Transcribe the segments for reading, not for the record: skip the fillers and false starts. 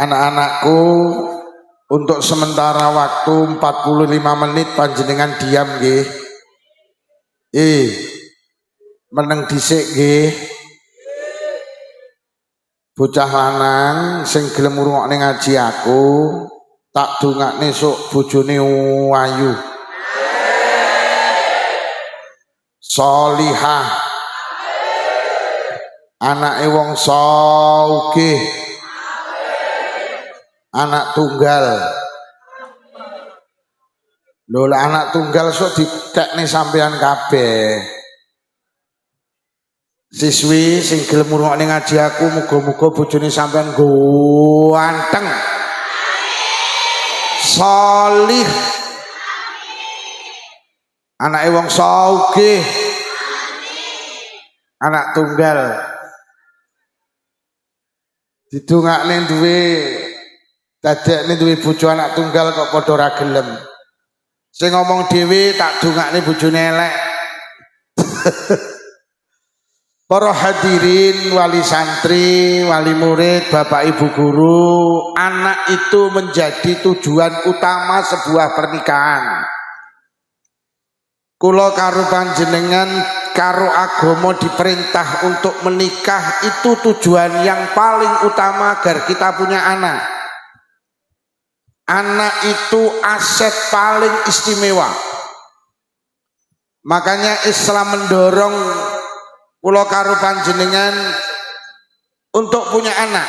Anak-anakku, untuk sementara waktu 45 menit panjenengan diam nggih. Meneng dhisik nggih. Bocah lanang sing gelem ngrungokne ngaji aku, tak dongakne sok bojone ayu. Sholihah. Anake wong sugih. Anak tunggal. Lho anak tunggal sok ditekne sampean kabeh. Siswi sing gelem ngrungokne ngaji aku, muga-muga bojone sampean ganteng. Sholih. Anake wong sugih. Anak tunggal. Didongakne duwe dadekne duwe bojo anak tunggal kok padha ora gelem. Sing ngomong dhewe tak dongakne bojone elek. Para hadirin, wali santri, wali murid, bapak ibu guru, anak itu menjadi tujuan utama sebuah pernikahan. Kula karo panjenengan karo agama diperintah untuk menikah, itu tujuan yang paling utama agar kita punya anak. Anak itu aset paling istimewa. Makanya Islam mendorong kula karo panjenengan untuk punya anak,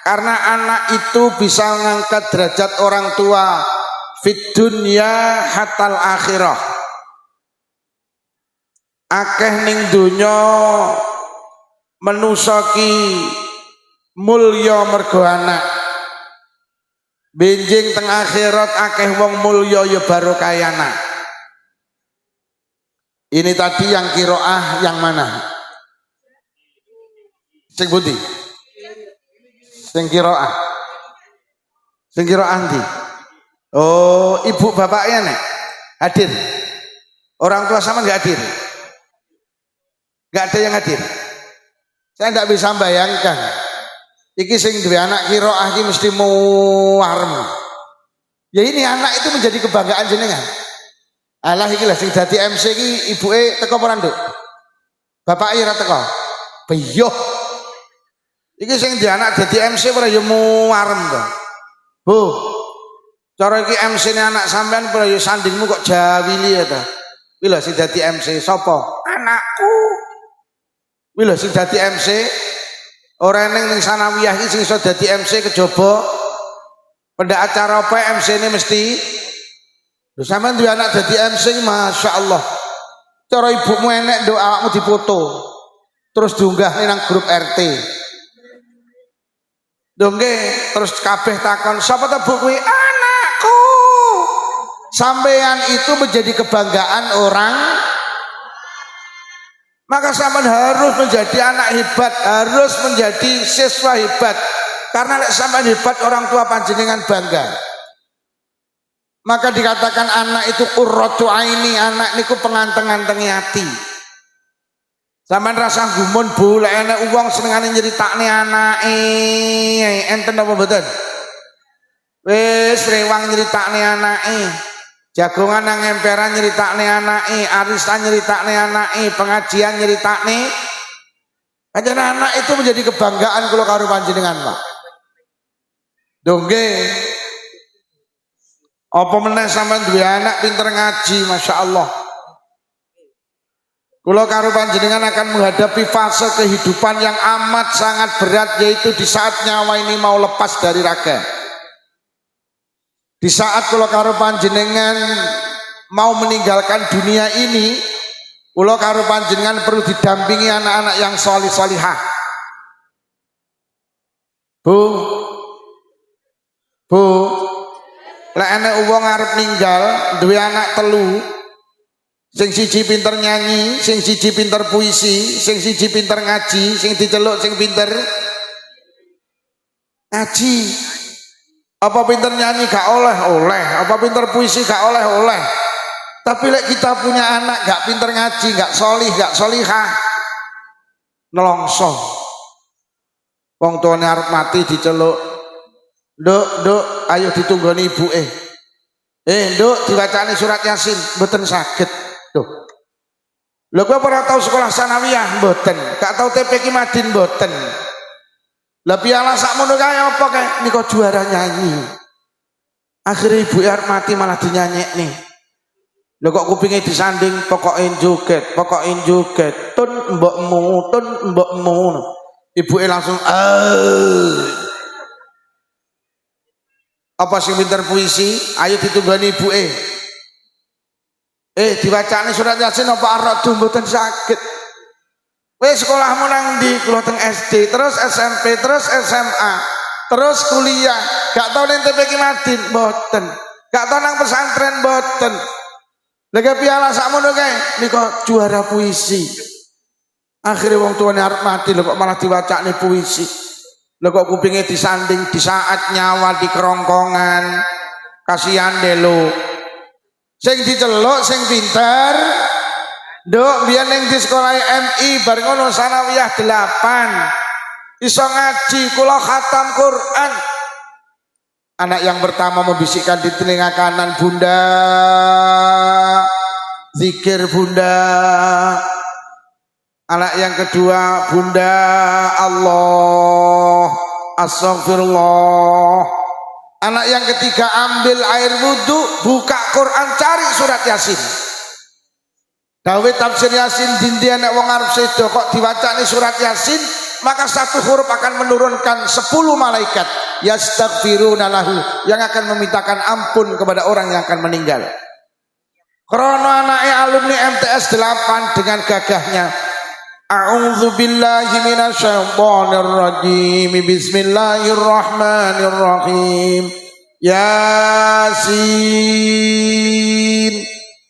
karena anak itu bisa mengangkat derajat orang tua fid dunya hatal akhirah. Akeh ning donya manusa ki mulya mergo anak. Benjing teng akhirat akeh wong mulya ya barokah anak. Ini tadi yang qiraah yang mana? Sing pundi? Sing qiraah. Sing qiraah ndi? Oh, ibu bapaknya nek hadir. Orang tua sama enggak hadir? Enggak ada yang hadir. Saya enggak bisa bayangkan. Iki sing duwe anak qiraah iki mesti muwarem. Ya ini anak itu menjadi kebanggaan jenengan. Alah iki lah sing dadi MC iki ibuke teko apa nduk? Bapake ora teko. Beyo. Iki sing di anak dadi MC ora ya muwarem to. Bu. Cara iki MC-ne anak sampean ora ya sandingmu kok jawili ya ta. Kuwi lho sing dadi MC sapa? Anakku. Kuwi lho sing dadi MC. Ora ning sanawiyah iki sing iso dadi MC kejaba. Pendak acara apa MC ini mesti. Lho sampean duwe anak dadi MC, masyaallah. Cara ibumu enek nduk awakmu dipoto. Terus diunggah nang grup RT. Dongge terus kabeh takon, "Sapa ta Bu kuwi?" "Anakku." Sampean itu menjadi kebanggaan orang. Maka sampean harus menjadi anak hebat, harus menjadi siswa hebat. Karena nek sampean hebat orang tua panjenengan bangga. Maka dikatakan anak itu qurratu aini, anak niku penganteng-antengi hati. Sampean rasa gumun Bu, lek enek wong senengane nyeritakne anake, enten apa mboten? Wis rewang nyeritakne anake. Jagongan nang emperan nyeritakne anake, arisan nyeritakne anake, pengajian nyeritakne. Panjenengan anak itu menjadi kebanggaan kula karo panjenengan, Pak. Dongge. Apa meneh sampean duwe anak pinter ngaji, masyaallah. Kula karo panjenengan akan menghadapi fase kehidupan yang amat sangat berat, yaitu di saat nyawa ini mau lepas dari raga. Di saat kula karo panjenengan mau meninggalkan dunia ini, kula karo panjenengan perlu didampingi anak-anak yang sholih-sholihah. Bu, lek enek wong arep ninggal duwe anak telu, sing siji pinter nyanyi, sing siji pinter puisi, sing siji pinter ngaji, sing diceluk sing pinter ngaji. Apa pinter nyanyi gak oleh, apa pinter puisi gak oleh. Tapi lek kita punya anak gak pinter ngaji, gak sholih, gak sholihah, nelongso. Wong tuane arep mati diceluk Nduk, ayo ditunggoni ibuke. Nduk, diwacani surat Yasin, mboten saged. Tuh. Lho kowe ora tau sekolah sanawiyah mboten, gak tau TPQ Madin mboten. Lah piala sakmono kae apa kae? Nika juara nyanyi. Akhirnya ibu arep mati malah dinyanyekne. Lho kok kupinge disanding pokoke joget, tun mbokmu. Ibuke langsung apa sing pinter puisi? Ayo ditunggoni ibuke. Diwacane surat Yasin apa aradu mboten saged. Wis sekolahmu nang ndi? Kula teng SD, terus SMP, terus SMA, terus kuliah. Gak tau ning TPQ Madin mboten. Gak tau nang pesantren mboten. Lega piala sakmono kae nika juara puisi. Akhirnya wong tuane arep mati lho kok malah diwacane puisi. Lho kok kupinge disanding di saat nyawa di kerongkongan. Kasihan deh lho. Sing diceluk sing pinter. Nduk biyen ning di sekolah MI bar ngono sanawiyah 8. Iso ngaji kula khatam Quran. Anak yang pertama membisikkan di telinga kanan, Bunda, zikir Bunda. Anak yang kedua, Bunda, Allah, astagfirullah. Anak yang ketiga ambil air wudhu, buka Quran, cari surat Yasin. Dawe tafsir Yasin dindi anak wong arep sedo kok diwacani surat Yasin, maka satu huruf akan menurunkan 10 malaikat yastaghfiruna lahu yang akan memintakan ampun kepada orang yang akan meninggal. Krono anake alumni MTS 8 dengan gagahnya A'udzu billahi minasyaitonir rajim. Bismillahirrahmanirrahim. Yasin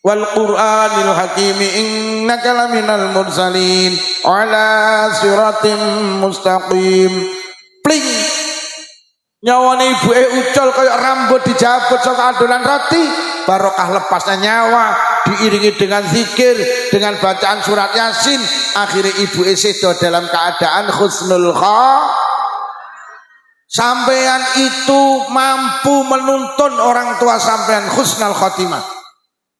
wal Qur'anil Hakim innaka laminal mursalin ala siratim mustaqim. Pling. Nyawane ibuke ucul kaya rambut dijabut saka adonan roti, barokah lepasnya nyawa diiringi dengan zikir, dengan bacaan surat Yasin. Akhirnya ibu sedo dalam keadaan husnul khatimah. Sampean itu mampu menuntun orang tua sampean husnul khatimah.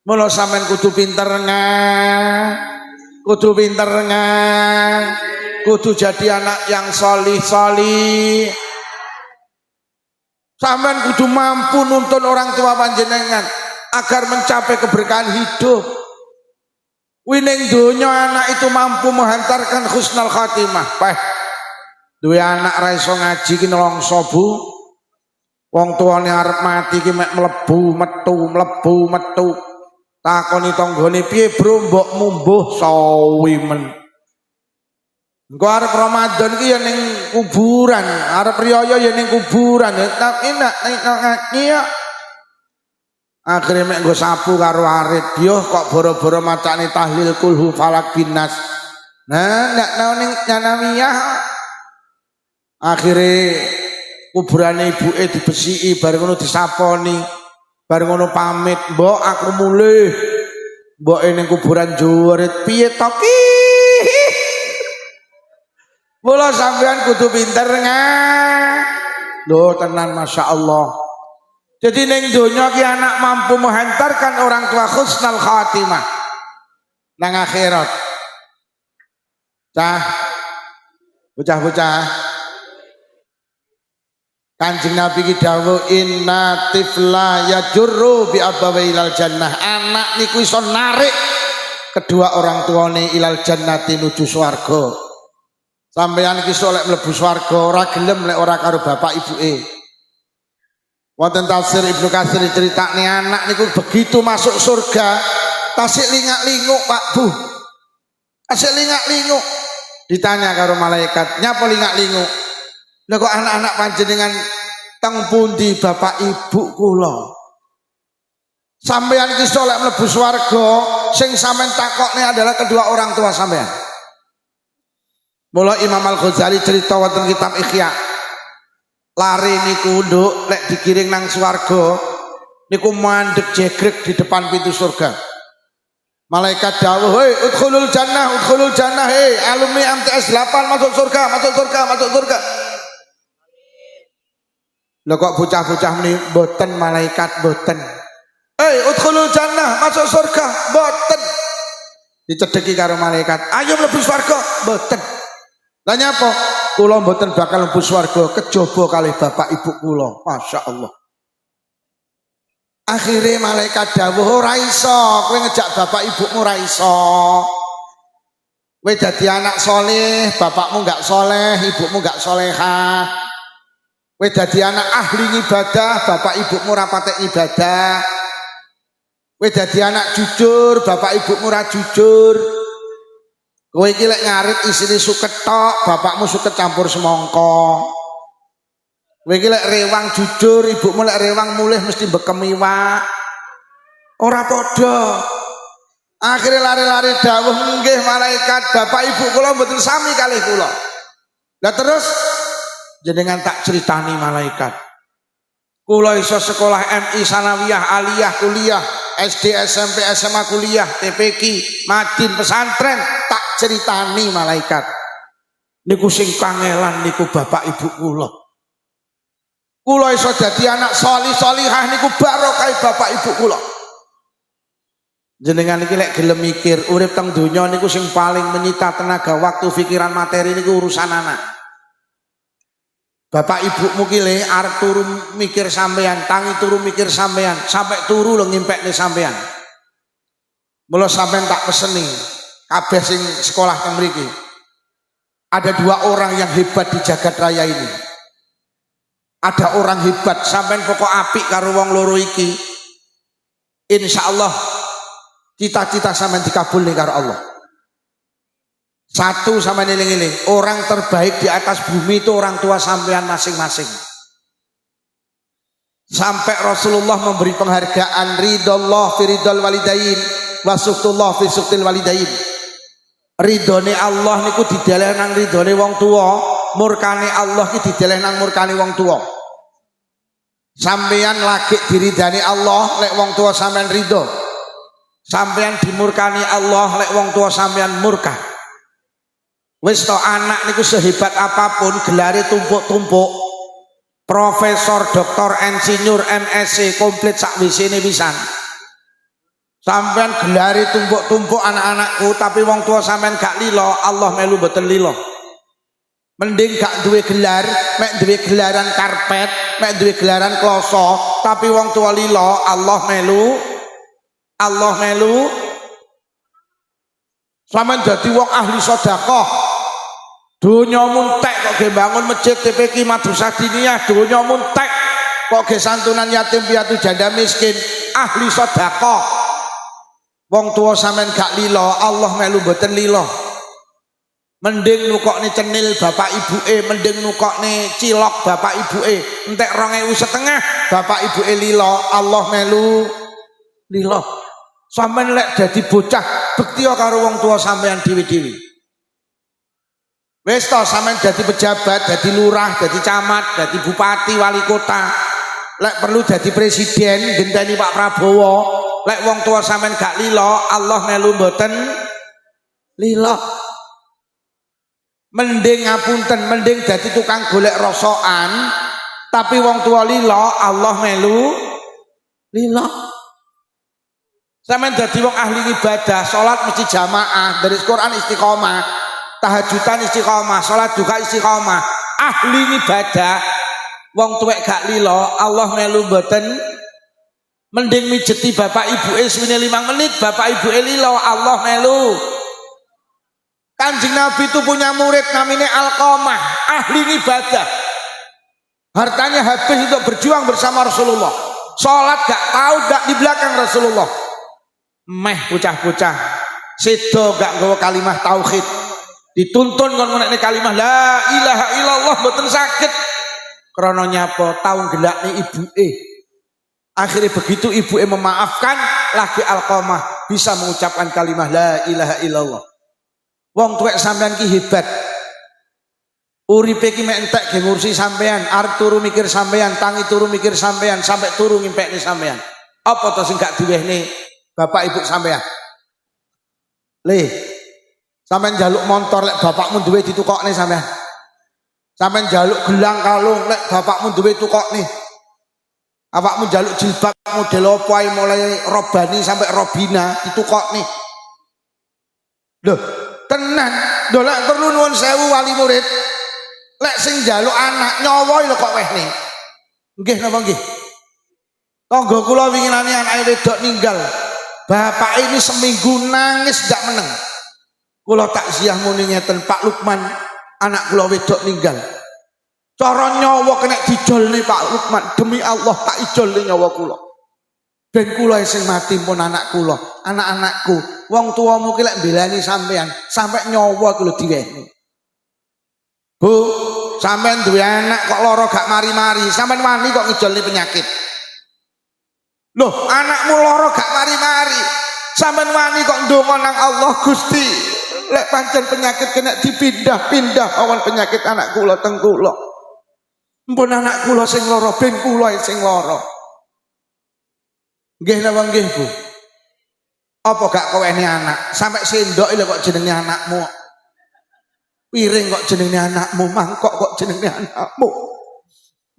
Mula sampean kudu pinter kudu jadi anak yang solih. Sampean kudu mampu nuntun orang tua panjenengan agar mencapai keberkahan hidup. Wining donya anak itu mampu menghantarkan husnul khatimah. Duwe anak ra iso ngaji ki nelongso Bu. Wong tuane arep mati ki mek mlebu metu. Takoni tanggane piye bro mbokmu mbuh sawi men. Engko arep Ramadan ki ya ning kuburan, arep riyaya ya ning kuburan. Tak enak ya. Akhirnya mek nggo sapu karo arit, yo kok boro-boro macane tahlil kulhu falak binas. Nah, ndak nang ning nyanawiyah. Akhirnya kuburane ibuke dibesiki bareng ngono disaponi. Bareng ngono pamit, "Mbok aku mulih." Mboke ning kuburan jurit, "Piye to ki?" Mula sampean kudu pinter lho tenan masyaallah. Jadi ning donya ki anak mampu menghantarkan orang tua husnul khatimah nang akhirat. Bocah-bocah. Kanjeng Nabi ki dawuh inna tifla yajurru bi abawi ilal jannah. Anak niku iso narik kedua orang tuane ilal jannati nuju swarga. Sampeyan iki iso lek mlebu swarga ora gelem lek ora karo bapak ibuke. Wonten tafsir Ibnu Katsir critakne anak niku begitu masuk surga tasik lingak-linguk Pak Bu. Tasik lingak-linguk. Ditanya karo malaikat, "Nyapa lingak-linguk?" Lha kok anak-anak panjenengan teng pundi bapak ibu kula? Sampeyan iki iso lek mlebu swarga sing sampean takokne adalah kedua orang tua sampean. Mula Imam Al-Ghazali cerita wonten kitab Ihya. Lari niku nduk lek digiring nang swarga niku mandek jegrek di depan pintu surga. Malaikat dawuh, "Hei, udkhulul jannah, hei alumni MTS 8 masuk surga." Lho kok bocah-bocah meni mboten malaikat mboten. Udkhulul jannah, masuk surga mboten. Dicedeki karo malaikat, ayo mlebu swarga mboten. Lah nyapa? Kula mboten bakal mlebu swarga kejaba kalih bapak ibu kula. Masyaallah. Akhirnya malaikat dawuh ora iso, kowe ngejak bapak ibumu ora iso. Kowe dadi anak soleh, bapakmu enggak soleh, ibumu enggak solehah. Kowe dadi anak ahli ibadah, bapak ibumu ora patek ibadah. Kowe dadi anak jujur, bapak ibumu ora jujur. Kowe iki lek ngarit isine suket tok, bapakmu suket campur semangka. Kowe iki lek rewang jujur, ibumu lek rewang mulih mesti bekem iwak. Ora padha. Akhire lari-lari dawuh nggih malaikat, bapak ibu kula mboten sami kalih kula. Lah terus jenengan tak ceritani malaikat. Kula iso sekolah MI sanawiyah, aliyah, kuliah, SD, SMP, SMA, kuliah, TPQ, madin, pesantren, tak ceritani malaikat. Niku sing kangelan niku bapak ibu kula. Kula iso dadi anak solih-solihah niku barokah bapak ibu kula. Jenengan iki lek gelem mikir urip teng donya niku sing paling menyita tenaga, waktu, pikiran, materi niku urusan anak. Bapak ibumu ki le arep turu mikir sampean, tangi turu mikir sampean, sampai turu lho ngimpekne sampean. Mula sampean tak peseni kabeh sing sekolah teng mriki. Ada dua orang yang hebat di jagat raya ini. Ada orang hebat, sampean pokok apik karo wong loro iki. Insyaallah cita-cita sampean dikabulne karo Allah. Satu sama eling-eling, orang terbaik di atas bumi itu orang tua sampean masing-masing. Sampai Rasulullah memberi penghargaan ridallah fi ridal walidain wa suktullah fi suktil walidain. Ridone Allah niku dideleh nang ridone wong tua, murkane Allah ki dideleh nang murkane wong tua. Sampean lagi diridani Allah lek wong tua sampean ridho. Sampean dimurkani Allah lek wong tua sampean murka. Wis to anak niku sehebat apapun gelare tumpuk-tumpuk, profesor, doktor, insinyur, MSc komplit sak wisine pisan. Sampean gelare tumpuk-tumpuk anak-anakku tapi wong tua sampean gak lilo, Allah melu mboten lilo. Mending gak duwe gelar, mek duwe gelaran karpet, mek duwe gelaran kloso, tapi wong tua lilo, Allah melu. Allah melu. Sampeyan dadi wong ahli sedekah. Donya muntek kok ge bangun masjid TPQ Madrasah Diniyah, donya muntek kok ge santunan yatim piatu janda miskin, ahli sedekah. Wong tua sampean gak lilo, Allah melu mboten lilo. Mending nukokne cenil bapak ibuke, mending nukokne cilok bapak ibuke, entek 2.500 bapak ibuke lilo, Allah melu lilo. Sampeyan lek dadi bocah bekti karo wong tua sampeyan dhewe-dhewe. Wis to sampeyan dadi pejabat, dadi lurah, dadi camat, dadi bupati, wali kota. Lek perlu dadi presiden, genteni Pak Prabowo. Lek wong tua sampeyan gak lilo, Allah melu mboten lilo. Mending ngapunten, mending dadi tukang golek rosokan, tapi wong tua lilo, Allah melu lilo. Sampeyan dadi wong ahli ibadah, salat mesti jamaah, dari Quran istiqomah, tahajudan istiqomah, salat juga istiqomah, ahli ibadah. Wong tuwek gak lilo, Allah melu mboten. Mending mijeti bapak ibuke suwene 5 menit, bapak ibuke lilo, Allah melu. Kanjeng Nabi itu punya murid namanya Alqamah, ahli ibadah. Hartanya habis untuk berjuang bersama Rasulullah. Salat gak tahu, gak di belakang Rasulullah. Meh bocah-bocah sedo gak nggawa kalimah tauhid, dituntun kon menekne kalimah la ilaha illallah mboten sakit krana nyapa tau gelakne ibuke. Akhirnya begitu ibuke memaafkan, lagi Alqamah bisa mengucapkan kalimah la ilaha illallah. Wong tuwek sampean ki hebat, uripe ki mek entek ge ngurusi sampean, arep turu mikir sampean, tangi turu mikir sampean, sampai turu ngimpekne sampean. Apa to sing gak diwehne bapak ibu sampean? Le, sampean njaluk motor lek bapakmu duwe ditukokne sampean. Sampeyan njaluk gelang kalung lek bapakmu duwe tukokne. Awakmu njaluk jilbab model apa ae mulai Robani sampai Robina ditukokne. Lho, tenan. Lho lek perlu nuwun sewu wali murid. Lek sing njaluk anak nyawa lho kok wehne. Nggih napa nggih? Tangga kula winginane anake wedok ninggal. Bapak ini seminggu nangis gak meneng. Kula takziah muni ngeten, Pak Lukman, anak kula wedok ninggal. Cara nyawa kena dijolne Pak Lukman, demi Allah tak ijolne nyawa kula. Ben kula sing mati pun anak kula, anak-anakku. Wong tuamu ki lek mbelani sampean, sampai nyawa ku lho diwehne. Bu, sampean duwe anak kok lara gak mari-mari, sampean wani kok ngijolne penyakit. Loh, anakmu lara gak mari-mari, sampean wani kok ndonga nang Allah Gusti. Lek pancen penyakit kena dipindah-pindah awan penyakit anak kula teng kula. Mpun anak kula sing lara, ben kula sing lara. Nggih napa nggih, Bu? Apa gak kowene anak? Sampai sendok lho kok jenenge anakmu. Piring kok jenenge anakmu, mangkok kok jenenge anakmu.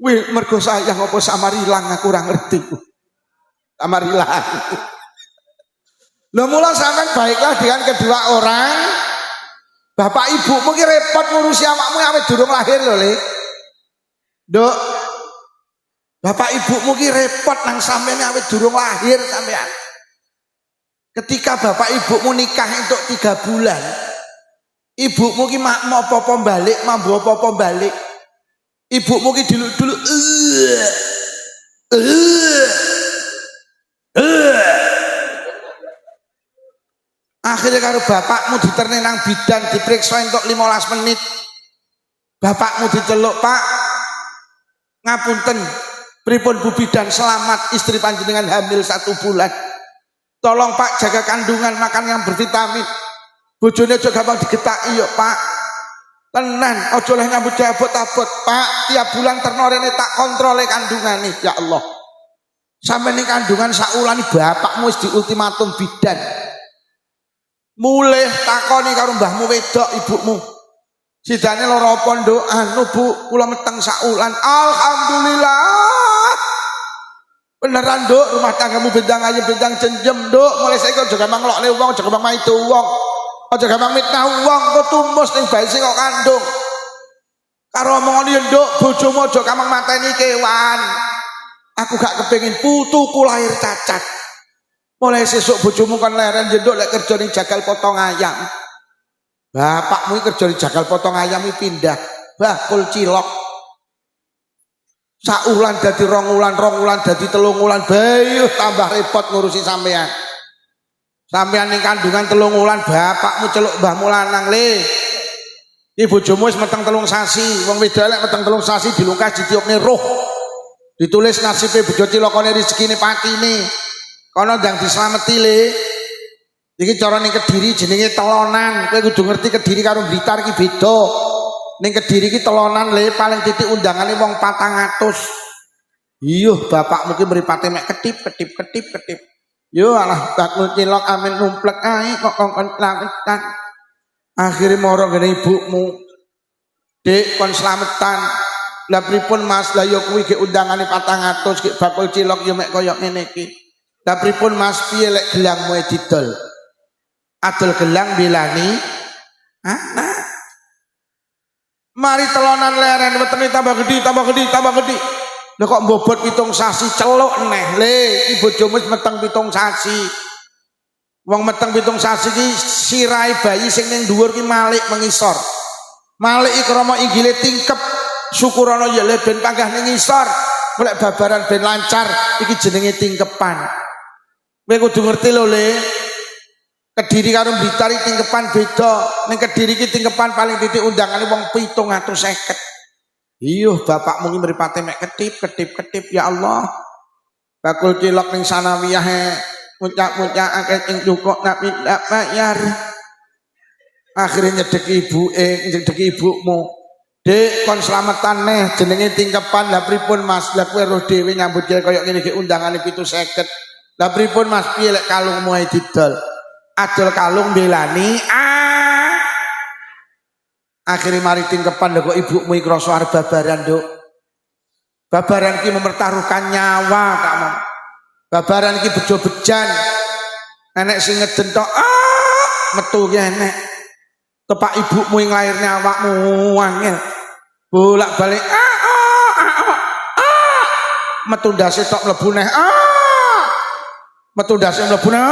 Wih, mergo sayang apa samarilang aku ora ngerti. Samarilang. Lho mula sampean baiklah dengan kedua orang. Bapak ibu mungkin repot ngurusi awakmu awet durung lahir lho, Le. Nduk. Bapak ibu mungkin repot nang sampean awet durung lahir sampean. Ketika bapak ibumu nikah untuk 3 bulan, ibumu ki mau apa-apa balik, mambu apa-apa balik. Ibumu ki dulu-dulu akhirnya karo bapakmu diterne nang bidan diperiksa untuk 15 menit. Bapakmu diceluk, Pak, ngapunten, pripun Bu Bidan, selamat istri panjenengan hamil 1 bulan. Tolong Pak jaga kandungan, makan yang bervitamin. Bojone aja gampang digetaki yo Pak. Tenan, aja oleh nyambut abot-abot Pak. Tiap bulan ternorene tak kontrole kandungane. Ya Allah. Sampai ning kandungan saulan bapakmu wis diultimatum bidan. Mulih takoni karo mbahmu wedok ibumu. Sidane lara apa nduk? Anu Bu, kula meteng saulan. Alhamdulillah. Beneran Nduk, rumah tanggamu bintang ayu bintang cenjem Nduk. Mulai saiki aja gampang nglokne wong, aja gampang maido wong. Aja gampang mitnah wong, kok tumus ning bayi sing kok kandung. Karo omongan yo Nduk, bojomu aja gampang mateni kewan. Aku gak kepengin putuku lahir cacat. Mulai sesuk bojomu kon leren Nduk lek kerja ning jagal potong ayam. Bapakmu kerja ning jagal potong ayam iki pindah bakul cilok. Saulan dadi 2 wulan, 2 wulan dadi 3 wulan, bayuh tambah repot ngurusi sampean. Sampean ning kandungan 3 wulan, bapakmu celuk mbahmu lanang, Le. Iki bojomu wis meteng 3 sasi, wong wedok lek meteng 3 sasi dilungkas ditiupne roh. Ditulis nasibe bojo cilokane rezekine patine. Kono ndang dislameti, Le. Iki cara ning Kediri jenenge telonan. Kowe kudu ngerti Kediri karo Blitar iki beda. Ning Kediri ki telonan Le, paling titik undangane wong 400. Iya, bapakmu ki mripate mek ketip. Yo alah bakul cilok amin numplek ae kok kongkon slametan. Akhire mara ngene ibumu. Dik kon slametan. Lah pripun Mas? Lah yo kuwi ge undangane 400 ki bakul cilok yo mek koyo ngene iki. Lah pripun Mas? Piye lek gelangmu didol? Adol gelang belani anak. Mari telonan leren wetenge tambah gede. Lha kok mbobot 7 sasi celuk neh Le, iki bojomu wis meteng 7 sasi. Wong meteng 7 sasi ki sirahe bayi sing ning dhuwur ki malik mengisor. Malik iki krama inggile tingkep, syukurana ya le ben panggah ning ngisor. Golek babaran ben lancar, iki jenenge tingkepan. Kowe kudu ngerti lho Le. Kediri karo Blitar tingkepan beda. Ning Kediri ki tingkepan paling titik undangane wong 750. Iya, bapakmu ki mripate mek ketip ya Allah. Bakul cilok ning sanawiyah muncak-muncak akeh ing cukok nak minta bayar. Akhire nyedeki ibumu. Dek kon slametan neh jenenge tingkepan. Lah pripun Mas? Lah kowe roh dhewe nyambut gawe koyo ngene iki undangane 750. Lah pripun Mas? Piye lek kalungmu ae didol? Adol kalung belani Akhirnya mari tingkepan kok ibumu iki krasa arep babaran, Nduk. Babaran iki mempertaruhkan nyawa, kamu. Babaran iki bejo-bejan. Enek sing ngeden tok, metu ki enek. Tepak ibumu yang lahirnya awakmu angel. Bolak-balik, metu ndase tok mlebu neh, metu ndase mlebu neh.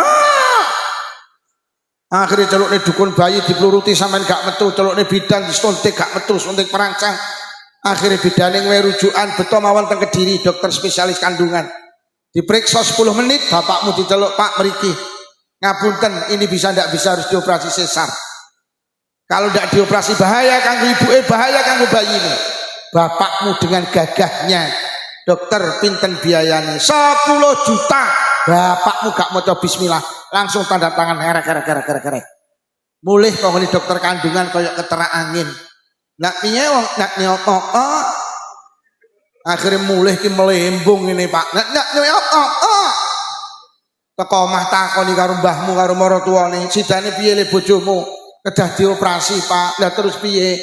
Akhirnya celukne dukun bayi dipluruti sampean gak metu, celukne bidan disuntik gak metu, suntik perancang. Akhirnya bidane ngwe rujukan beto mawon teng Kediri, dokter spesialis kandungan. Diperiksa 10 menit, bapakmu diceluk, Pak mriki. Ngapunten, ini bisa ndak bisa harus dioperasi sesar. Kalau ndak dioperasi bahaya kanggo ibuke, bahaya kanggo bayine. Bapakmu dengan gagahnya, dokter pinten biayane 10 juta. Bapakmu gak maca bismillah, langsung tanda tangan herek. Mulih kok ngene dokter kandungan koyok keterak angin. Nak piye wong nak nyokok. Akhirnya mulih ki melembung ini Pak. Nak nyokok. Teko omah takoni karo mbahmu karo maratuwane, sidane piye le bojomu? Kedah dioperasi Pak. Lah terus piye?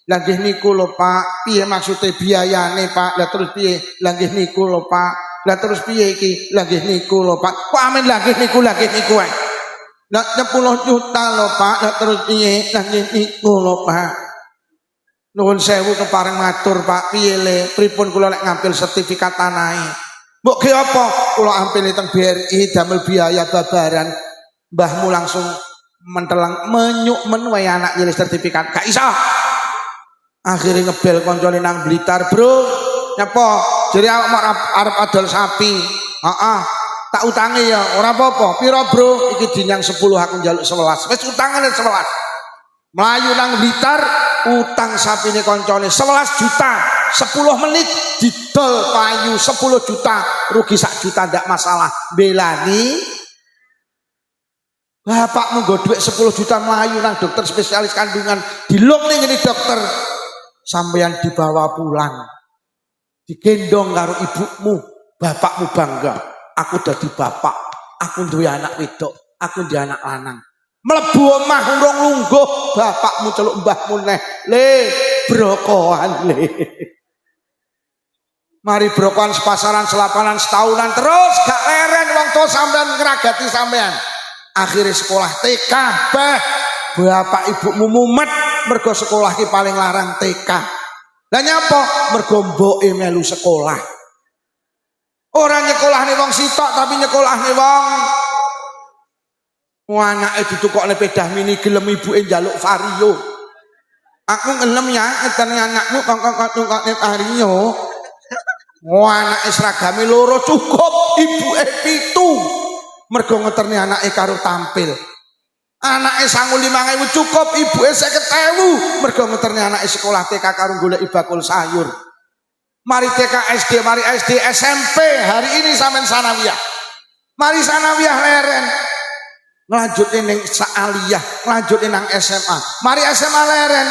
Lah nggih niku lho Pak. Piye maksude biayane Pak? Lah terus piye? Lah nggih niku lho Pak. Lah terus piye iki? Lah nggih niku lho Pak. Kok amin lah nggih niku ae. Lah 10 juta lho Pak. Lah terus piye? Lah nggih niku lho Pak. Nuwun sewu kepareng matur Pak. Piye le? Pripun kula lek ngambil sertifikat tanahe? Mbok ge apa? Kula ampil teng BRI damel biaya babaran. Mbahmu langsung mentelang menyukmen wae anak nyilih sertifikat. Gak iso. Akhirnya ngebel koncone nang Blitar, Bro. Nyapa? Jadi awak arep adol sapi. Tak utangi ya, ora apa-apa. Piro, Bro? Iki dinyang 10 aku njaluk 11. Wis utangane 11. Melayu nang Blitar, utang sapine koncone 11 juta. 10 menit didol payu 10 juta. Rugi 1 juta ndak masalah. Belani bapakmu nggo dhuwit 10 juta melayu nang dokter spesialis kandungan. Dilung ning ngene dokter. Sampeyan dibawa pulang. Digendong karo ibumu, bapakmu bangga. Aku dadi bapak, aku duwe anak wedok, aku duwe anak lanang. Mlebu omah urung lungguh, bapakmu celuk mbahmu neh. Le, brokohan le. Mari brokohan sepasaran selapanan setahunan terus gak leren wong tua sampean ngragati sampean. Akhirnya sekolah TK, bapak ibumu mumet mergo sekolah ki paling larang TK. Lah nyapa? Mergo mboke melu sekolah. Ora nyekolahne wong sitok tapi nyekolahne wong anake ditukokne pedah mini gelem ibuke njaluk vario. Aku ngelem ya ngedane anakmu kok tukokne vario. Anake seragame loro cukup ibuke 7. Mergo ngeterne anake karo tampil. Anake 5.000 cukup ibuke 50.000 mergo ngeterne anake sekolah TK karo golek bakul sayur. Mari TK SD, mari SD SMP, hari ini sampean sanawiyah. Mari sanawiyah leren. Nglanjutne ning saaliyah, nglanjutne nang SMA. Mari SMA leren.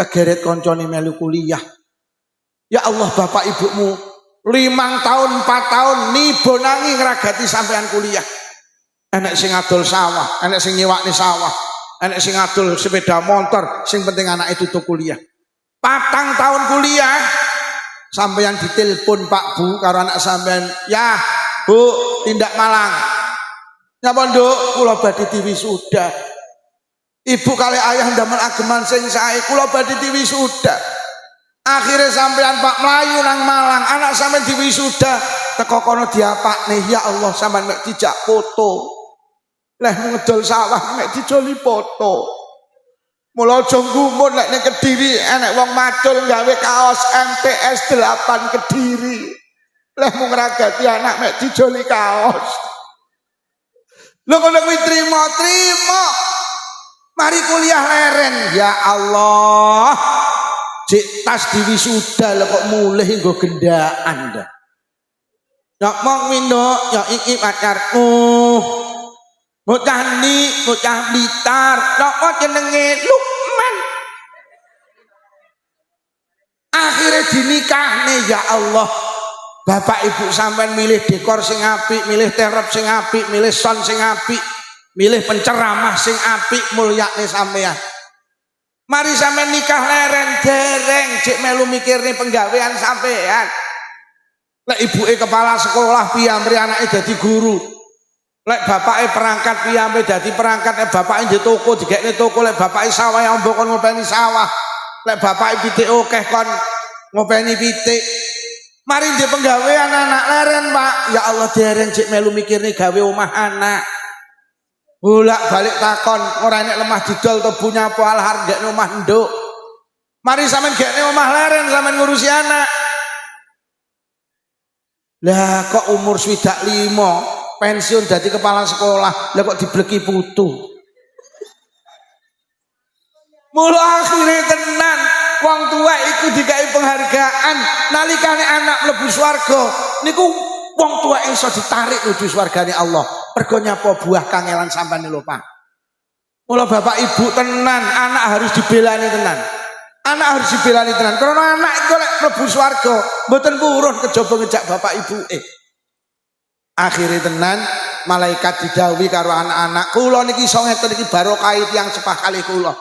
Kegeret koncone melu kuliah. Ya Allah bapak ibumu 5 tahun 4 tahun nibonangi ngragati sampean kuliah. Enek sing adol sawah, enek sing nyewakne sawah, enek sing adol sepeda motor, sing penting anak itu tuh kuliah. 4 tahun kuliah, sampeyan ditelepon Pak Bu karo anak sampean, ya Bu tindak Malang. Nyapa Nduk, kula badhe diwisuda. Ibu kali ayah ndamel ageman sing sae, kula badhe diwisuda. Akhirnya sampean Pak Melayu nang Malang, anak sampean diwisuda, teko kono diapakne, ya Allah sampean mek dijak foto. Leh ngedol sawah mek dijoli foto. Mula aja ngumun lek ning Kediri enek wong macul gawe kaos MTS 8 Kediri. Leh mung ngragati anak mek dijoli kaos. Lho kono kuwi trimo. Mari kuliah leren, ya Allah. Cik tas diwisuda lho kok mulih nggo gendaan dah. Nyok mong windo, nyok iki pacarku. Bocah ni, bocah Blitar, kok jenenge Lukman. Akhirnya dinikahne ya Allah. Bapak ibu sampean milih dekor sing apik, milih terop sing apik, milih sound sing apik, milih penceramah sing apik, mulyakne sampean. Mari sampean nikah leren dereng cek melu mikirne penggawean sampean. Lek ibuke kepala sekolah piyambri anake dadi guru. Lek bapake perangkat piyambri dadi perangkat, lek bapake di toko digekne toko, lek bapake sawah yang mbok kon ngopeni sawah. Lek bapake pitik akeh kon ngopeni pitik. Mari di penggawean anak leren, Pak. Ya Allah dereng cek melu mikirne gawe omah anak. Bolak balik takon ora enek lemah didol to punya apa alhar gekne omah nduk. Mari sampean gekne omah leren sampean ngurusi anak. Lah kok umur 25 pensiun dadi kepala sekolah, lah kok dibleki putu. Mula akhire tenan wong tua iku dikai penghargaan nalikane anak mlebu swarga niku wong tua iso ditarik nuju swargane Allah. Mergo nyapa buah kangelan sampean lho Pak. Mula bapak ibu tenan, anak harus dibelani tenan. Anak harus dibelani tenan. Karena anak itu lek mlebu swarga mboten purun kejaba ngejak bapak ibu. Akhire tenan malaikat didhawuhi karo anak-anak, kula niki iso ngeten iki barokah tiyang sepah kalih kula.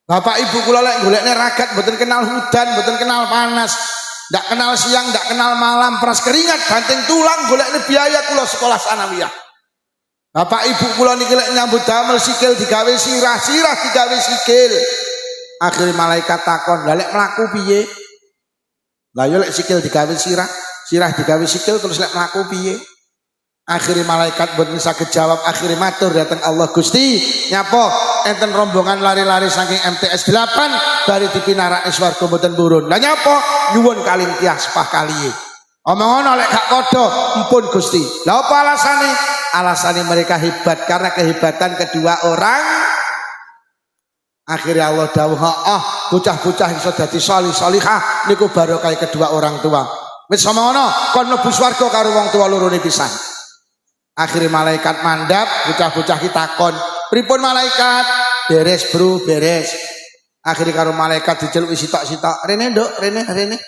Bapak ibu kula lek golekne ragat mboten kenal hujan, mboten kenal panas. Ndak kenal siang, ndak kenal malam, peras keringat, banting tulang golekne biaya kula sekolah sanawiyah. Bapak ibu kula niki lek nyambut damel sikil digawe sirah, sirah digawe sikil. Akhirnya malaikat takon, "Lah lek mlaku piye?" Lah yo lek sikil digawe sirah, sirah digawe sikil terus lek mlaku piye? Akhirnya malaikat mboten saged jawab, akhirnya matur dateng Allah, "Gusti, nyapa enten rombongan lari-lari saking MTS 8 bari dipinarake swarga mboten purun. Lah nyapa? Nyuwun kaling tiyah sepah kaliye." Omong ngono lek gak padha, "Ampun Gusti." Lah apa alasane? Alasane mereka hebat karena kehebatan kedua orang. Akhirnya Allah dawuh, bocah-bocah iso dadi salih salihah niku barokah kedua orang tua. Wis semono kon mlebu swarga karo wong tua lorone pisan. Akhirnya malaikat mandap, bocah-bocah takon, "Pripun malaikat?" "Beres, Bro, beres." Akhirnya karo malaikat diceluki sitok-sitok, "Rene, Nduk, rene.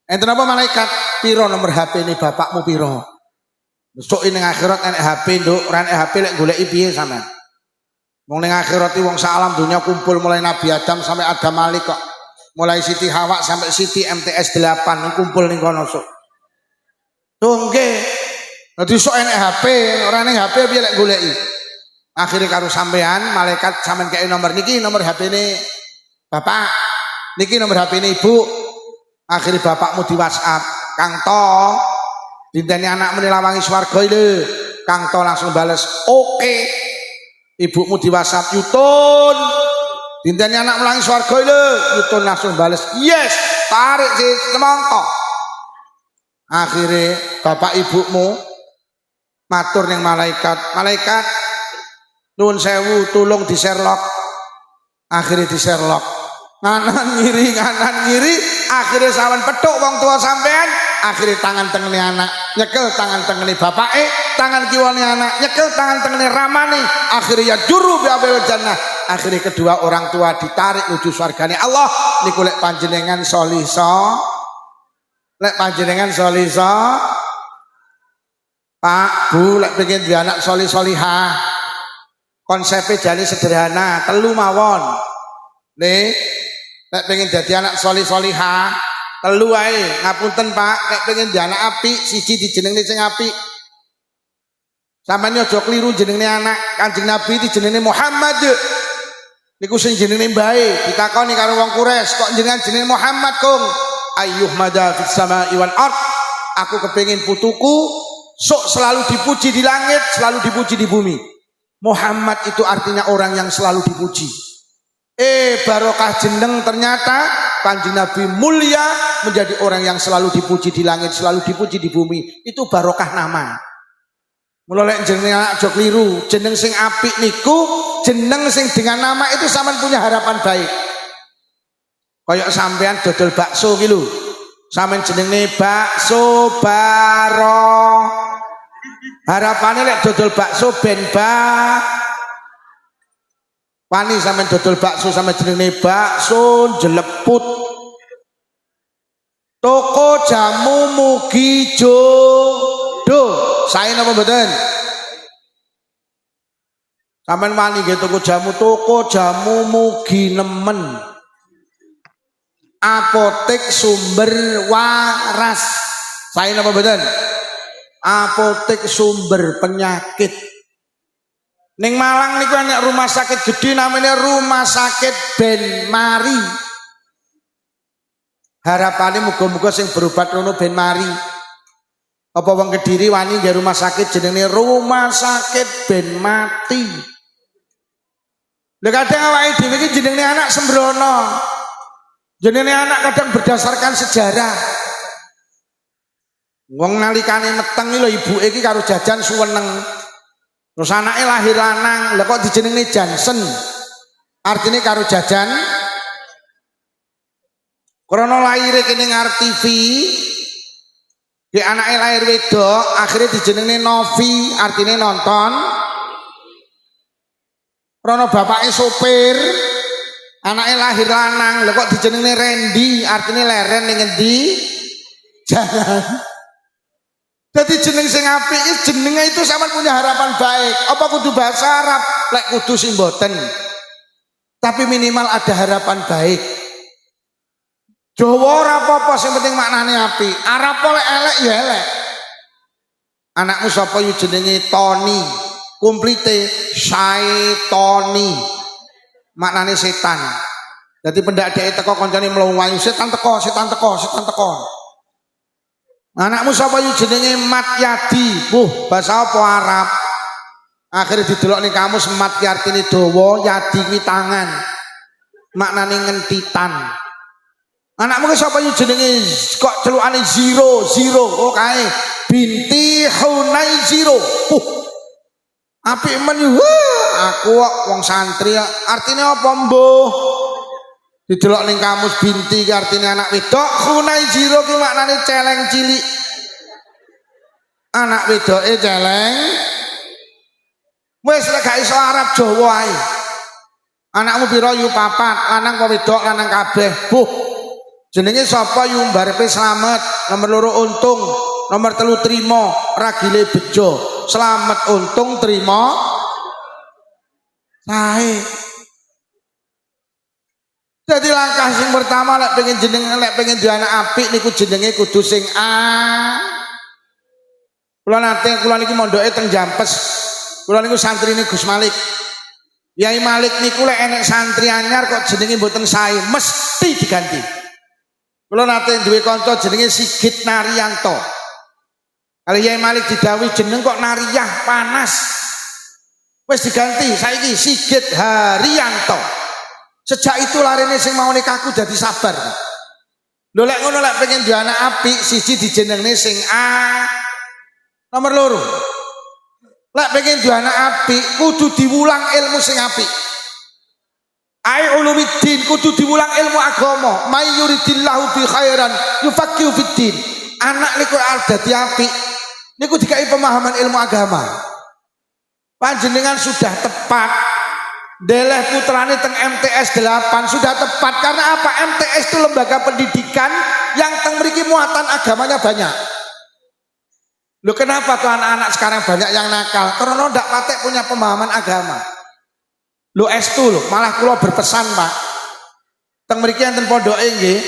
Enten apa malaikat? Piro nomor HP ini bapakmu piro? Besok ini akhirat enek HP, Nduk, ora enek HP lek goleki piye sampean?" Wong ning akhirat iki wong salam dunia kumpul mulai Nabi Adam sampai Adam Malik kok. Mulai Siti Hawa sampai Siti MTS 8 kumpul ning kono sok. Tuh nggih. Dadi sok enek HP, ora enek HP piye lek goleki. Akhire karo sampean malaikat sampean kei nomor niki nomor HP-ne Bapak. Niki nomor HP-ne Ibu. Akhire bapakmu di WhatsApp, "Kang To, dinteni anakmu lawangi swarga lho." Kang To langsung bales, "Oke." Ibumu di WhatsApp, "Yutun, dinteni anak melangi swarga lho." Yutun langsung bales, "Yes." Tarik si semangka. Akhirnya bapak ibumu matur ning malaikat, "Malaikat, nuwun sewu tulung di Sherlock." Akhirnya di Sherlock. Nganan ngiri, akhirnya sawan petuk wong tua sampean. Akhirnya tangan tengene anak nyekel tangan tengene bapake, tangan kiwane anak nyekel tangan tengene ramane. Akhirnya ya juru biabil jannah. Akhirnya kedua orang tua ditarik menuju surgane Allah. Niku lek panjenengan solihso, lek panjenengan solihso, Pak Bu, lek pengen duwe anak solih solihah, konsepnya jadi sederhana, telu mawon. Nih, lek pengen jadi anak solih solihah, telu ae. Ngapunten Pak, lek pengen jadi anak apik, siji dijenengne sing apik. Sampeyan aja kliru jenenge anak Kanjeng Nabi dijenenge Muhammad. Niku sing jenenge bae. Ditakoni karo wong Quraisy, "Kok jenengan jenenge Muhammad, Kung?" "Ayyuh mada fis samai wal ard." Aku kepengin putuku sok selalu dipuji di langit, selalu dipuji di bumi. Muhammad itu artinya orang yang selalu dipuji. Barokah jeneng ternyata Kanjeng Nabi mulia menjadi orang yang selalu dipuji di langit, selalu dipuji di bumi. Itu barokah nama. Mulai jeneng anak aja kliru, jeneng sing apik niku jeneng sing dengan nama itu sampean punya harapan baik. Kayak sampean dodol bakso ki lho. Sampean jenenge bakso baro. Harapane lek dodol bakso ben wani sampean dodol bakso sama jenenge bakso jeleput. Toko jamu mugi jodoh. Sae napa mboten? Sampeyan wani nggih toko jamu mugi nemen. apotek sumber waras. Saya napa mboten? Apotek sumber penyakit. Ning Malang niku ana rumah sakit gede namanya Rumah Sakit Ben Mari. Harapane muga-muga sing berobat ngono ben mari. Apa wong Kediri wani nggih rumah sakit jenenge Rumah Sakit Ben Mati. Lha kadang awake dhewe iki jenenge anak sembrono. Jenenge anak kadang berdasarkan sejarah. Wong nalikane meteng iki lho ibuke iki karo jajan suweneng. Terus anake lahir lanang, lha kok dijenengne Jansen. Artine karo jajan. Krana lahire kene ngarep TV, di anake lahir wedok, akhirnya dijenengne Novi, artine nonton. Krana bapake sopir, anake lahir lanang, lha kok dijenengne Randy, artine leren ning endi? Jangan. Jadi jeneng sing apik iki jenenge itu sampean punya harapan baik. Apa kudu bahasa Arab? Lek kudu sing mboten. Tapi minimal ada harapan baik. Jawa ora apa-apa sing penting maknane apik. Arab oleh elek ya elek. Anakmu sapa yu jenenge Tony. Komplite Syaitoni. Maknane setan. Dadi pendak dhek teko kancane mlayu setan teko, setan teko, setan teko. Anakmu sapa yu jenenge Matyadi. Bahasa apa Arab? Akhirnya didelok ning kamus mat ki artine dawa, yadi kuwi tangan. Maknane ngentitan. Anakmu ki sapa yu jenenge kok celukane Zero, Zero. Oh kae binti Hunay Zero. Apik men yu. Aku kok wong santri artine apa mbuh? Didelok ning kamus binti ki artine anak wedok, Hunay Zero ki maknane celeng cilik. Anak wedoke celeng. Wis lek gak iso Arab Jawa ae. Anakmu pira yu 4, lanang apa wedok, lanang kabeh. Jenenge sapa yu mbarepe slamet, nomor 2 untung, nomor 3 trimo, ragile bejo. Slamet untung trimo sae. Jadi langkah sing pertama lek pengen duwe anak apik niku jenenge kudu sing A. Kula niki mondoke teng Jampes. Kula niku santrine Gus Malik. Yai Malik niku lek enek santri anyar kok jenenge mboten sae, mesti diganti. Kula nate duwe kanca jenenge Sigit Naryanto. Kalau Yai Malik didhawuhi jeneng kok Nariyah panas. Wis diganti saiki Sigit Haryanto. Sejak itu larene sing mau nikahku dadi sabar. Lho lek ngono lek pengen duwe anak apik siji dijenengne sing A. Nomor 2. Lek pengen duwe anak apik kudu diwulang ilmu sing apik. Ai ulumiddin kudu diwulang ilmu agama. May yuridillahu bi khairan yufaqihu fiddin. Anak niku dadi apik niku dikai pemahaman ilmu agama. Panjenengan sudah tepat. Deleh putrane teng MTS 8 sudah tepat karena apa? MTS itu lembaga pendidikan yang teng mriki muatan agamanya banyak. Loh kenapa tuh anak-anak sekarang banyak yang nakal? Karena ndak patek punya pemahaman agama. Loh S2 loh, malah kula berpesan Pak. Teng mriki enten pondoke nggih.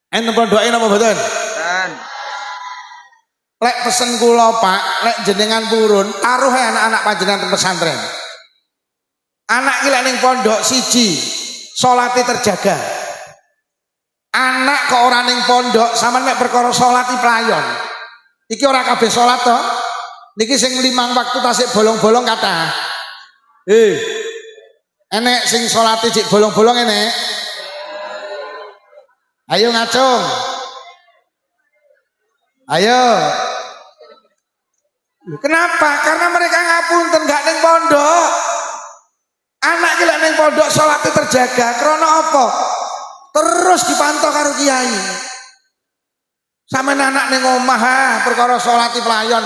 Enten pondoke napa mboten? Lek pesen kula Pak, lek jenengan purun, taruh anak-anak panjenengan teng pesantren. Anak ki lek ning pondok siji, salate terjaga. Anak kok ora ning pondok, sampean mek perkara salat iki playon. Iki ora kabeh salat to. Niki sing 5 waktu tasik bolong-bolong kata. Enek sing salate cik bolong-bolong enek. Ayo ngacung. Ayo. Kenapa? Karena mereka ngapunten gak ning pondok. Anak ki lek ning pondok salate terjaga. Krana apa? Terus dipantau karo kiai. Sampe anak ning omah perkara salat playon.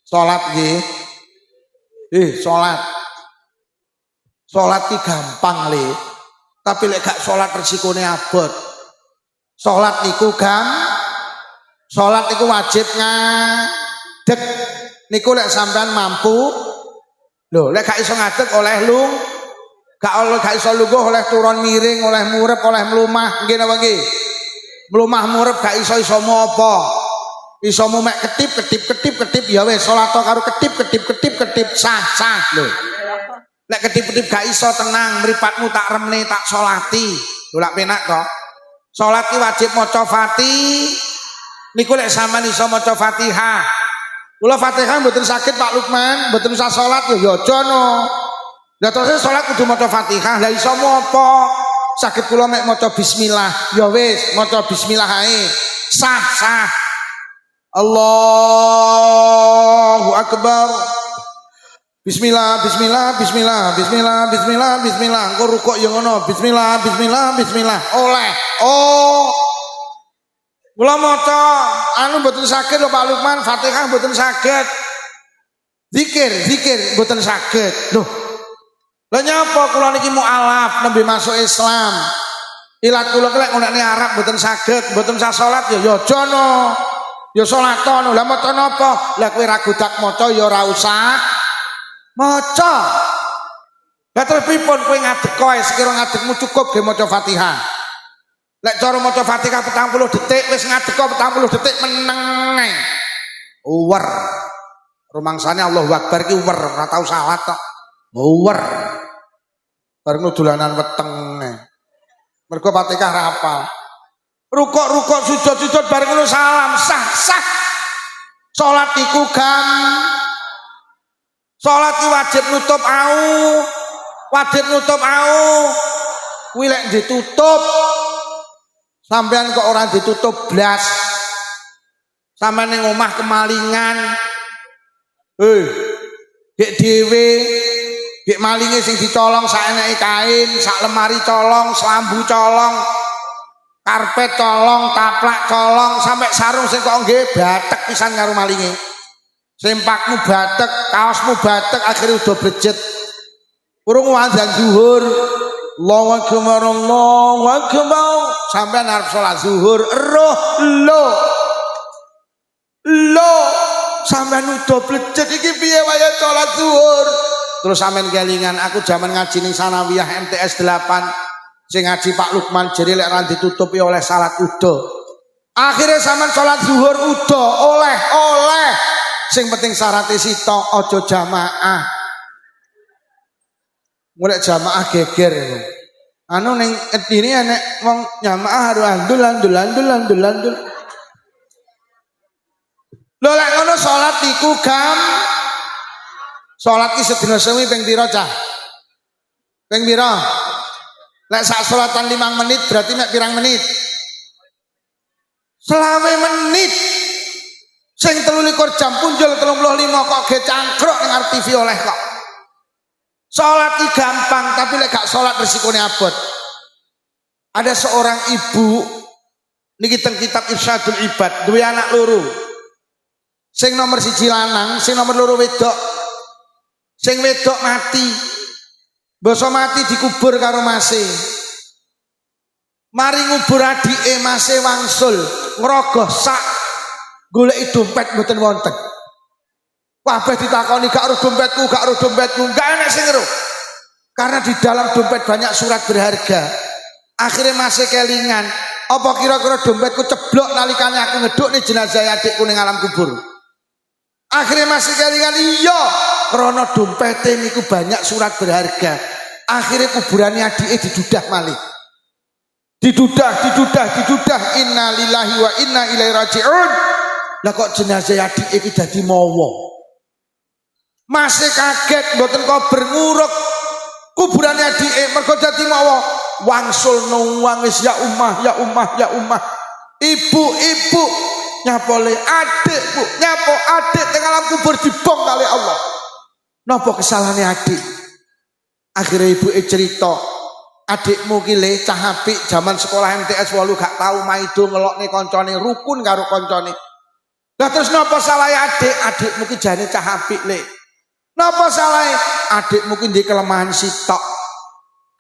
Salat nggih. Salat. Salat ki gampang le. Tapi lek gak salat resikone abot. Salat niku salat niku wajib ngadeg. Niku lek sampean mampu. Lho, lek gak iso ngadeg oleh gak iso lungguh oleh turun miring, oleh murep, oleh mlumah, nggih napa nggih? Mlumah murep gak iso apa. Iso mek ketip ya wis salat karo ketip sah lho. Lek ketip gak iso tenang, mripatmu tak remne tak salati. Lho lak penak to. Salat ki wajib maca Fatihah. Niku lek sampean iso maca Fatihah. Kula Fatihah mboten sakit Pak Lukman, mboten usah salat ya aja no. Lah terus salat kudu maca Fatihah. Lah iso apa? Sakit kula mek maca bismillah. Ya wis, maca bismillah ae. Sah. Allahu Akbar. Bismillah. Engko rukuk ya ngono. Bismillah. Oleh. Oh. Kula maca anu mboten saged lho Pak Lukman, Fatihah mboten saged. Zikir mboten saged. Loh. Lah nyapa kula niki mualaf nembe masuk Islam. Ilat kula kelek ngonekne Arab mboten saged, mboten usah salat ya aja no. Ya salat no. Lah maca napa? Lah kowe ra gudak maca ya ora usah maca. Lah terus pripun kowe ngadeg koe sekira ngadegmu cukup ge maca Fatihah. Lek cara maca Fatihah 40 detik wis ngadeg 40 detik meneng. Uwer. Rumangsane Allahu Akbar ki uwer, ora tau salat tok. Uwer. Bareng dolanan weteng. Mergo Fatihah ra hafal. Rukuk sujud bareng salam sah. Salat iku salat ki wajib nutup au. Kuwi lek ditutup sampean kok ora ditutup blas. Sampeyan ning omah kemalingan. Gek dhewe, gek malinge sing dicolong saeneke kain, sak lemari colong, selambu colong, karpet colong, taplak colong, sampai sarung sing kok nggih batek pisan karo malinge. Sempakmu batek, kaosmu batek, akhirnya udah brejet. Urung azan zuhur. Allahu Akbar, sampean arep salat zuhur, lo sampean udah brejet iki piye wae salat zuhur. Terus sampean kelingan aku zaman ngaji ning sanawiyah MTS 8 sing ngaji Pak Lukman jere lek ra ditutupi oleh salat udo. Akhirnya sampean salat zuhur udo oleh. Sing penting syaratnya sitok aja jamaah. Mulai jamaah geger. Anu ning edine nek wong jamaah harus andul. Lho lek ngono salat iku salat ki sedina sewi ping pira cah? Ping pira? Lek sak salatan 5 menit berarti mek pirang menit? 20 menit. Sing 23 jam punjul 35 kok ge cangkruk ning arep TV oleh kok. Salat iki gampang tapi lek gak salat resikone abot. Ada seorang ibu niki teng kitab Irsyadul Ibad duwe anak loro. Sing nomor 1 lanang, sing nomor 2 wedok. Sing wedok mati. Basa mati dikubur karo mase. Mari ngubur adike mase wangsul, ngrogoh sak goleki dompet mboten wonten. Kabeh ditakoni gak ro dompetku, gak enak sing ero. Karena di dalam dompet banyak surat berharga. Akhirnya masih kelingan, apa kira-kira dompetku ceblok nalikane aku ngeduk nih jenazah adikku ning alam kubur. Akhirnya masih kelingan, iya, karena dompetnya niku banyak surat berharga. Akhirnya kuburannya adike didudah malih. Didudah, inna lillahi wa inna ilaihi raji'un. Lah kok jenazah adike iki dadi mawa. Masih kaget mboten kok bernuruk kuburannya adike mergo dadi mawa wangsul nangis ya ummah ibu nyapole adik bu nyapo adik teng alam kubur dibom kali Allah. Napa kesalahane adik? Akhirnya ibu cerita adikmu ki le cah apik zaman sekolah MTS 8 gak tau maido ngelokne koncone rukun karo koncone. Lah terus napa salah adikmu ki jane cah apik le. Napa salah adikmu ki ndek kelemahan sitok.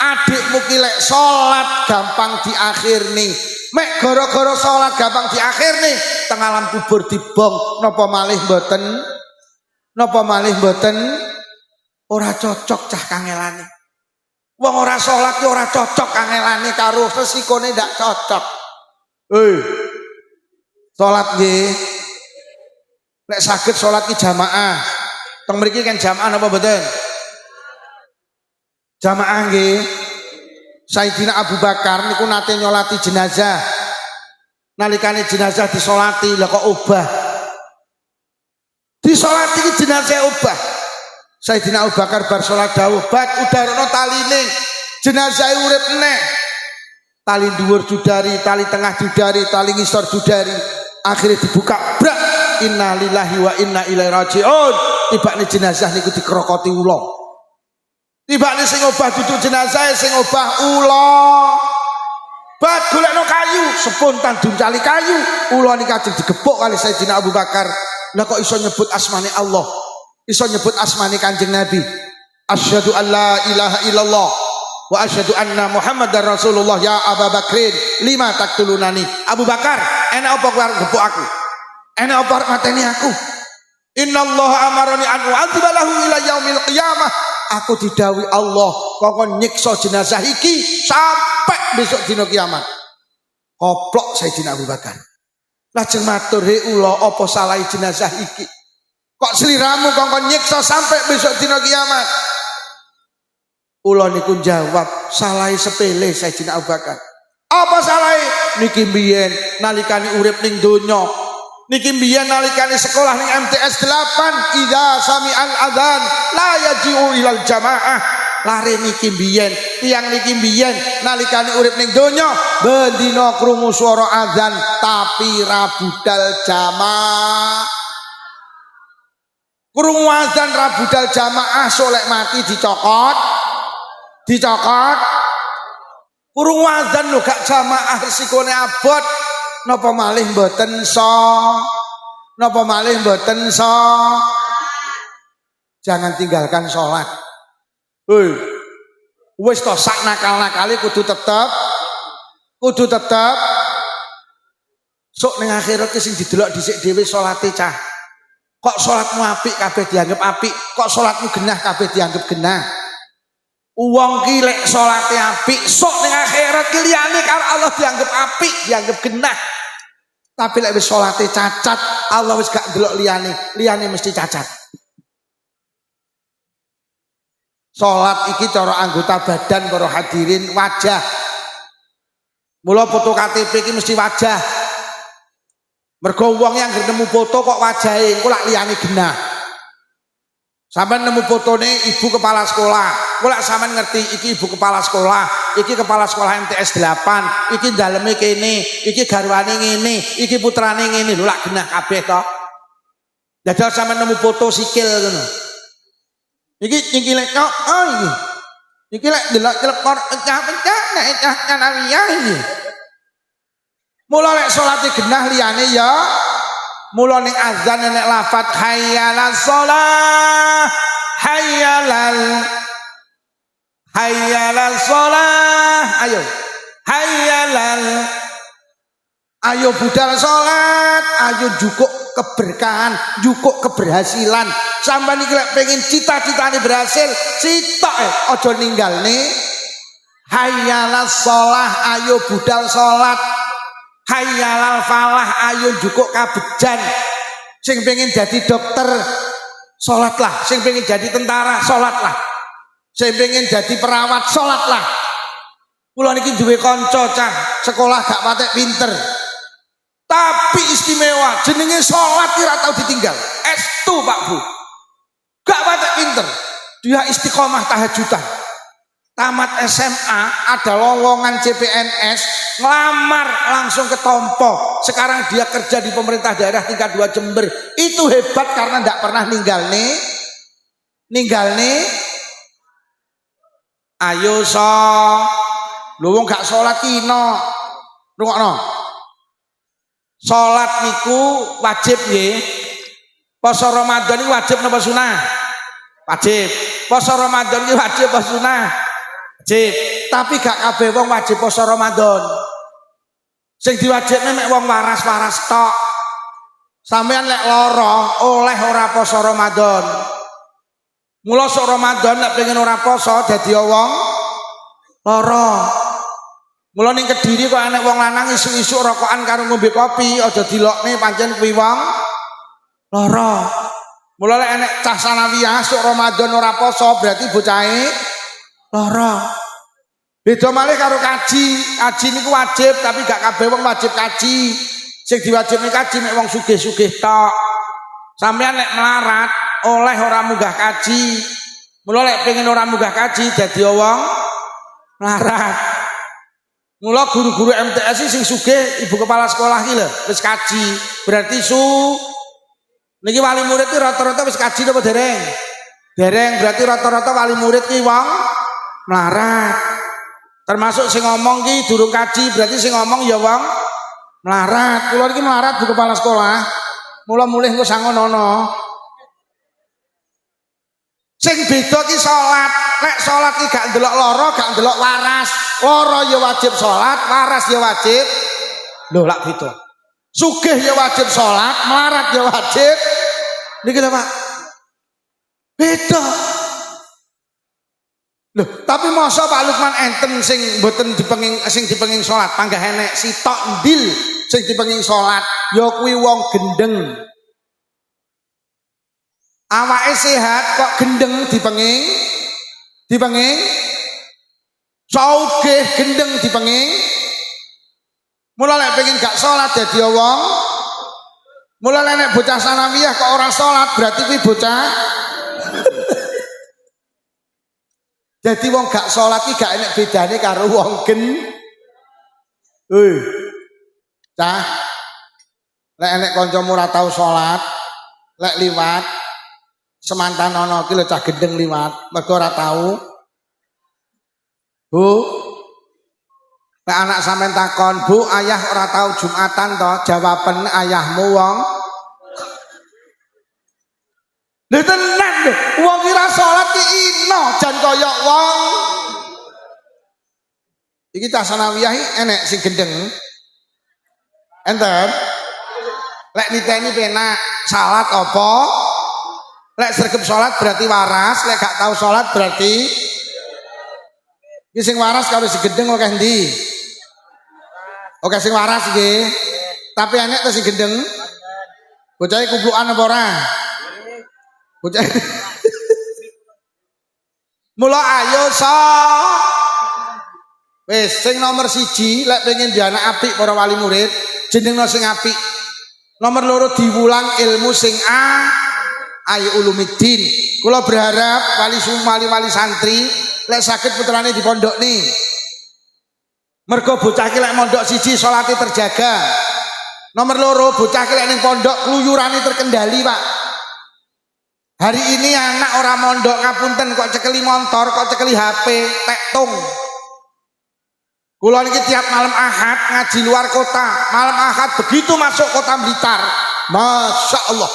Adikmu ki lek salat gampang diakhirni. Mek gara-gara salat gampang diakhirni teng alam kubur dibong. Napa malih mboten ora cocok cah kangelane. Wong ora salat ki ora cocok kangelane karo resikone ndak cocok. Salat nggih. Nek saged salat ki jamaah. Teng mriki kan jamaah napa mboten? Jamaah nggih. Sayyidina Abu Bakar niku nate nyolati jenazah. Nalikane jenazah disolati lah kok obah. Disolati ki jenazah obah. Sayyidina Abu Bakar bar salat dawuh, "Bak udarono taline. Jenazah urip meneh." Tali dhuwur judari, tali tengah judari, tali ngisor judari. Akhirnya dibuka, brak. Inna lillahi wa inna ilaihi raji'un. Tibane jenazah niku dikrokoti ula. Tibane sing obah duduk jenazah, sing obah ula. Bak golekno kayu, spontan duncali kayu. Ula niki ajeng digepuk kali Sayyidina Abu Bakar. Lah kok iso nyebut asmane Allah? Iso nyebut asmane Kanjeng Nabi. Asyhadu an la ilaha illallah wa asyhadu anna Muhammadar Rasulullah. Ya Abu Bakrin, lima taktulunani. Abu Bakar, enak apa kowe arep gepuk aku? Enak apa arep mateni aku? Innallaha amarani an u'adziba lahu ila yaumil qiyamah. Aku didhawuhi Allah kok nyiksa jenazah iki sampai besok dina kiamat. Koplok Sayyidina Abu Bakar. Lajeng matur, "He ula, apa salah jenazah iki? Kok sliramu kok nyiksa sampai besok dina kiamat?" Ula niku jawab, "Salah sepele Sayyidina Abu Bakar." "Apa salah?" "Niki mbiyen nalikane urip ning donya, niki mbiyen nalikane sekolah ning MTS 8, idza sami'al adzan la yaji'u ilal jamaah." Lare niki mbiyen, tiyang niki mbiyen nalikane urip ning donya, bendina krungu swara adzan tapi ra budal jamaah. Krungu adzan ra budal jamaah, solek mati dicokot. Krungu adzan lho gak jamaah resikone abot. Napa malih mboten Jangan tinggalkan sholat. Wis to sak nakal-nakale kudu tetep sok ning akhirat ki sing didelok dhisik dhewe salate cah. Kok salatmu apik kabeh dianggap apik, kok salatmu genah kabeh dianggap genah. Wong ki lek salate apik sok ning akhirat ki liyane karo Allah dianggap apik, dianggap genah. Tapi lek wis salate cacat, Allah wis gak delok liyane mesti cacat. Salat iki cara anggota badan para hadirin wajah. Mula foto KTP iki mesti wajah. Mergo wong yang nemu foto kok wajahe engko lak liyane genah. Sampeyan nemu fotone ibu kepala sekolah, kok lak sampeyan ngerti iki ibu kepala sekolah, iki kepala sekolah MTS 8, iki daleme kene, iki garwane ngene, iki putrane ngene, lho lak genah kabeh to. Dadal sampeyan nemu foto sikil ngono. Iki lek kok iki. Iki lek delok telepon pencah-pencah nek cah nawiyah iki. Mula lek salate genah liyane ya. Mula ning azan nek lafat hayyalas shalah, hayyalas shalah. Ayo budal salat, ayo jukuk keberkahan, jukuk keberhasilan. Sampeyan iki lek pengen cita-citane berhasil, citoke aja ninggalne. Hayyalas shalah, ayo budal salat. Hayyalal falah, ayo jukuk kabejan. Sing pengen jadi dokter, salatlah. Sing pengen jadi tentara, salatlah. Sing pengen jadi perawat, salatlah. Kula niki duwe kanca cah sekolah gak patek pinter. Tapi istimewa, jenenge salat ki ora tau ditinggal. Estu Pak Bu. Gak patek pinter. Dia istiqomah tahajudan. Tamat SMA ada lowongan CPNS, ngelamar langsung ketompo. Sekarang dia kerja di pemerintah daerah tingkat 2 Jember. Itu hebat karena tidak pernah ninggal nih. Ayo lu wong gak salat kino. Rungokno. Salat niku wajib nggih. Poso Ramadan iki wajib napa sunah? Wajib. Poso Ramadan iki wajib apa sunah? Wajib. Tapi gak kabeh wong wajib poso Ramadan. Sing diwajibne mek wong waras-waras tok. Sampeyan lek lara oleh ora poso Ramadan. Mula sok Ramadan nek pengen ora poso dadi wong lara. Mula ning Kediri kok enek wong lanang isu-isu rokokan karo ngombe kopi, aja dilokne pancen kuwi wong lara. Mula lek enek cah sanawiyah sok Ramadan ora poso berarti bocahe lara. Beda malih karo kaji. Kaji niku wajib tapi gak kabeh wong wajib kaji. Sing diwajibne kaji mek wong sugih-sugih tok. Sampeyan lek melarat oleh ora munggah kaji. Mula lek pengen ora munggah kaji dadi wong melarat. Mula guru-guru MTS sing sugih ibu kepala sekolah iki lho wis kaji. Berarti niki wali murid iki rata-rata wis kaji apa dereng? Dereng, berarti rata-rata wali murid ki wong melarat. Termasuk sing ngomong ki durung kaji, berarti sing ngomong ya wong melarat. Kula iki melarat bu kepala sekolah. Mula mulih engko sangono. Sing beda ki salat. Nek salat ki gak ndelok lara, gak ndelok waras. Lara ya wajib salat, waras ya wajib. Lho lak beda. Sugih ya wajib salat, melarat ya wajib. Niki lho Pak. Beda. Loh, tapi masa Pak Lukman enten sing mboten dipenging salat, panggah enek sitok ndil sing dipenging salat, ya kuwi wong gendeng. Awake sehat kok gendeng dipenging sugih gendeng dipenging. Mula lek pengen gak salat dadi wong. Mula nek bocah sanawiyah kok ora salat berarti kuwi bocah. Jadi wong gak salat iki gak enek bedane karo wong Cah. Lek enek kancamu ora tau salat, lek liwat semantan ana iki lho cah gendeng liwat, mergo ora tau. Bu, nek anak sampean takon, "Bu, ayah ora tau Jumatan to?" Jawaben ayahmu wong. Lha tenan lho, wong kira salat ki ino jan kaya wong. Iki cah sanawiyah enek sing gendeng. Enten. Lek niteni penak, salat apa? Lek sregep salat berarti waras, lek gak tau salat berarti iki sing waras karo sing gendeng akeh ndi? Oke sing waras iki. Tapi enek to sing gendeng. Bocahe kuplukan apa ora? Bocah. Mula ayo wis sing nomor 1 lek pengen di anak apik para wali murid, jenengno sing apik. Nomor 2 diwulang ilmu sing ayo ulumiddin. Kula berharap wali santri lek sakit putrane di pondok nih. Mergo bocah ki lek mondok 1 salate terjaga. Nomor 2 bocah ki lek ning pondok kluyurane terkendali, Pak. Hari ini anak orang mondok ngapunten kok cekeli motor, kok cekeli HP, tektung. Kula niki tiap malam Ahad ngaji luar kota. Malam Ahad begitu masuk kota Blitar, Masya Allah.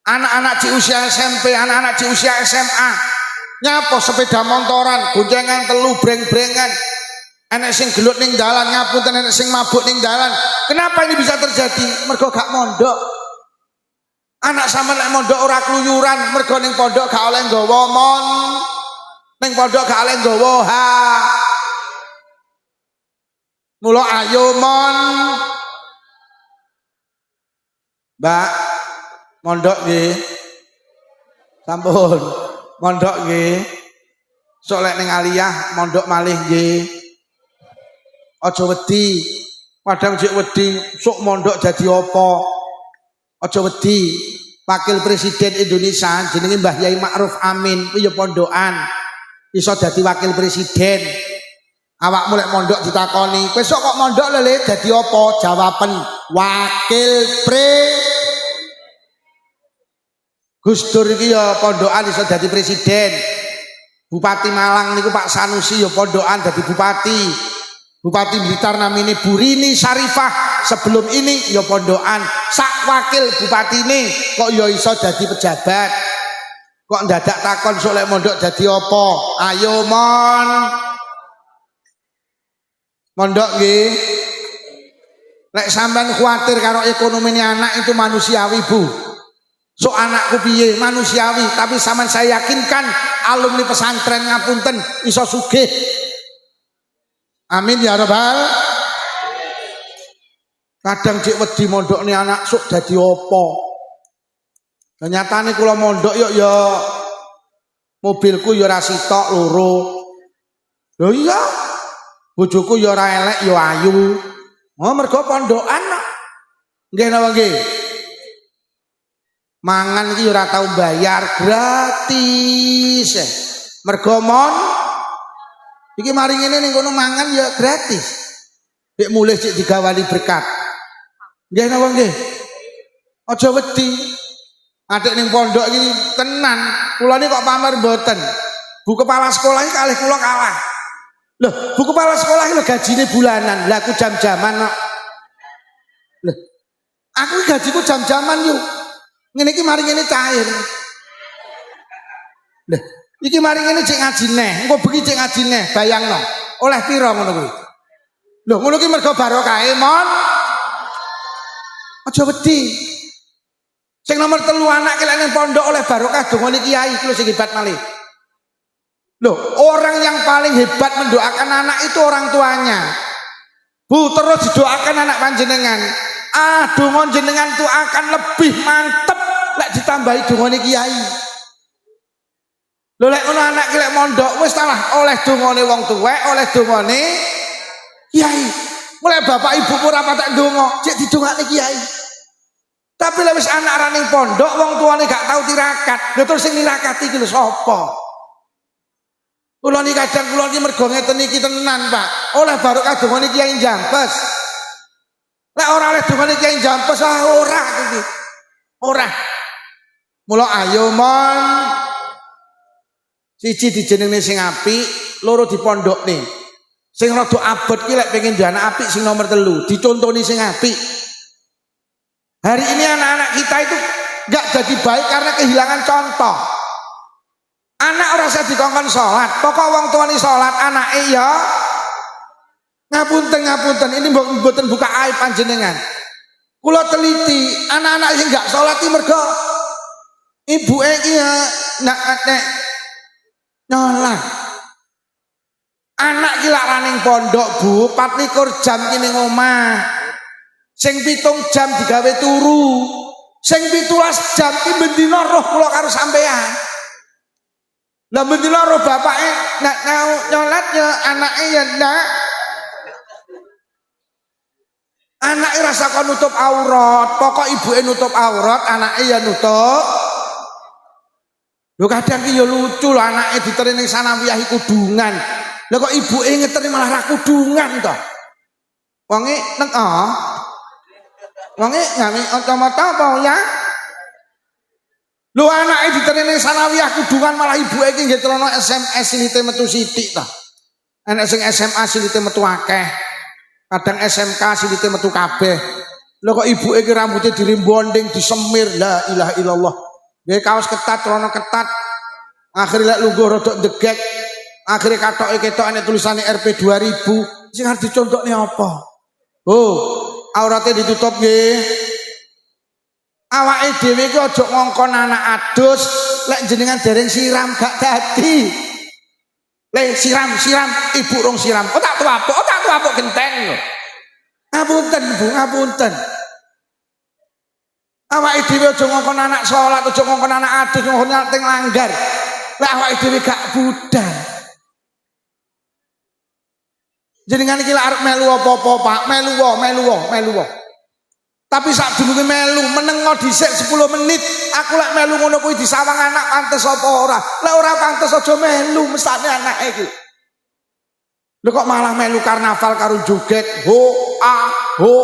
Anak-anak di usia SMP, anak-anak di usia SMA, nyapo sepeda motoran, goncengan telu, breng-brengan. Enek sing gelut ning dalan, ngapunten enek sing mabuk ning dalan. Kenapa ini bisa terjadi? Mergo gak mondok. Anak sampean nek mondok ora kluyuran, mergo ning pondok gak oleh nggawa ning pondok gak oleh nggawa Mula ayo Mbak, mondok nggih. Sampun, mondok nggih. Sok lek ning aliyah mondok malih nggih. Aja wedi. Padahal jek wedi sok mondok dadi apa? Aja wedi. Wakil Presiden Indonesia jenenge Mbah Yai Ma'ruf Amin kuwi ya pondokan. Iso dadi wakil presiden. Awakmu lek mondok ditakoni, "Besok kok mondok lho, Le? Dadi apa?" Jawaben, "Wakil Gus Dur iki ya pondokan iso dadi presiden. Bupati Malang niku Pak Sanusi ya pondokan dadi bupati. Bupati Blitar namine Burini Syarifah sebelum ini ya pondokan. Sak wakil bupatine kok ya iso dadi pejabat. Kok ndadak takon sok lek mondok dadi apa? Ayo mondok nggih. Lek sampean khawatir karo ekonomi anak itu manusiawi, Bu. So anakku piye manusiawi, tapi sampean saya yakinkan alumni pesantren ngapunten iso sugih. Amin ya rabbal. Kadang cek wedi mondok nih anak sok dadi opo. Nyatane kula mondok yuk ya mobilku ya ora sitok loro. Lho iya. Bojoku ya ora elek ya ayu. Oh mergo pondokan kok. Nggih napa nggih? Mangan iki ora tau bayar, gratis. Mergo iki mari ngene ning kono mangan ya gratis. Nek mulih cek digawani berkat. Nggih napa nggih? Aja wedi. Adik ning pondok iki tenan. Kula niki kok pamer mboten. Bu kepala sekolah iki kalih kula kalah. Loh, bu kepala sekolah iki lho gajine bulanan. Lah aku jam-jaman kok. Loh, aku gajiku jam-jaman yuk. Ngene iki mari ngene cair. Lah, iki mari ngene cek ngaji neh, engko bengi cek ngaji neh, bayangno. Oleh pira ngono kuwi? Lho, ngono ki mergo barokah mon. Aja wedi. Sing nomor 3 anak ki lek ning pondok oleh barokah dongane kiai iki lho sing hebat malih. Loh, orang yang paling hebat mendoakan anak itu orang tuanya. Bu, terus didoakan anak panjenengan. Donga jenengan itu akan lebih mantep lek ditambahi dongane kiai. Lho lek ngono anak ki lek mondok wis talah oleh dongane wong tuwek, oleh dongane kiai. Mulai bapak ibu ora patek ndonga, cek didongakne kiai. Tapi lek wis anak ra ning pondok wong tuane gak tau tirakat. Lha terus sing nirakati iki lho sapa? Kula niki kadang kula niki mergo ngeten iki tenan, Pak. Oleh barokah dongane kiai Jampes. Lek ora oleh dongane kiai Jampes ora iki. Ora. Mula ayo mon. Siji dijenengne sing apik, loro dipondokne. Sing rada abot ki lek pengen duwe anak apik sing nomor 3, dicontoni sing apik. Hari ini anak-anak kita itu gak jadi baik karena kehilangan contoh. Anak ora usah dikongkon salat, pokok wong tuane salat anake ya ngapunten ini mboten buka aib panjenengan. Kula teliti, anak-anak sing gak salat iki mergo ibuke iki ya nek nyolat. Anak ki lak raning pondok, Bu, 24 jam ki ning omah. Sing 7 jam digawe turu. Sing 17 jam ki bendina roh kula karo sampean. Lah bendina roh bapake nek nyolat ya anake ya ndak. Anake rasa kon nutup aurat, pokok ibuke nutup aurat, anake ya nutup. Lho kadang ki ya lucu lho anake diteri ning sanawiyah iku kudungan. Lah kok ibuke ngeteri malah ra kudungan to. Wonge neka. Wonge ngami kacamata apa ya? Lho anake diteri ning sanawiyah kudungan malah ibuke iki nggih celana SMS silite metu sithik to. Enek sing SMA silite metu akeh. Kadang SMK silite metu kabeh. Lho kok ibuke iki rambutnya dirimbonding, disemir, la ilaha illallah. Nggih kaos ketat, celana ketat. Akhire lek lungguh rodok degek. Akhire katoke ketok ana tulisane RP 2000. Sing arep dicontokne apa? Oh, aurate ditutup nggih. Awake dhewe iki aja ngongkon anak adus lek jenengan dereng siram gak dadi. Lek siram ibu rong siram. Oh tak tuapuk genteng lho. Ngapunten Bu, ngapunten. Awake dhewe aja ngongkon anak salat, aja ngongkon anak adus, ngongkon teng langgar. Lah awake dhewe gak budal. Jenengan iki lek arep melu apa-apa, Pak, melu. Tapi sak durunge melu menengo dhisik 10 menit, aku lek melu ngono kuwi disawang anak pantes apa ora? Lek ora pantes aja melu mesane anake iki. Lho kok malah melu karnaval karo joget ho a ho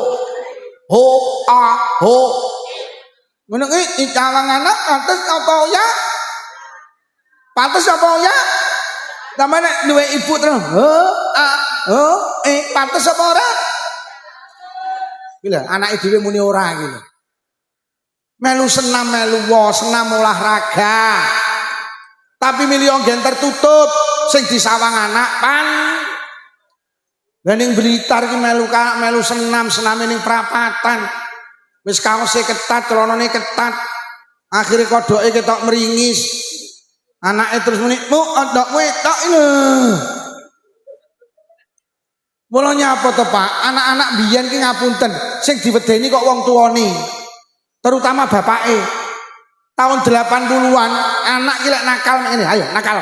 ho a ho. Ngono kuwi disawang anak pantes apa ya? Pantes apa ya? Tamane duwe ibu terus ho a ho pantes apa ora? Gila, anak dhewe muni ora iki lho. Melu senam olahraga. Tapi milih nggen tertutup sing disawang anak pan. Lah ning Blitar iki melu sename ning prapatan. Wis kaose ketat, celanane ketat. Akhire kodoke ketok meringis. Anake terus muni, "Mu, ndok kowe tok lho." Mula nyapa to Pak, anak-anak biyen ki ngapunten, sing diwedeni kok wong tuane. Terutama bapake. Tahun 80-an anak ki lek nakal ngene, ayo nakal.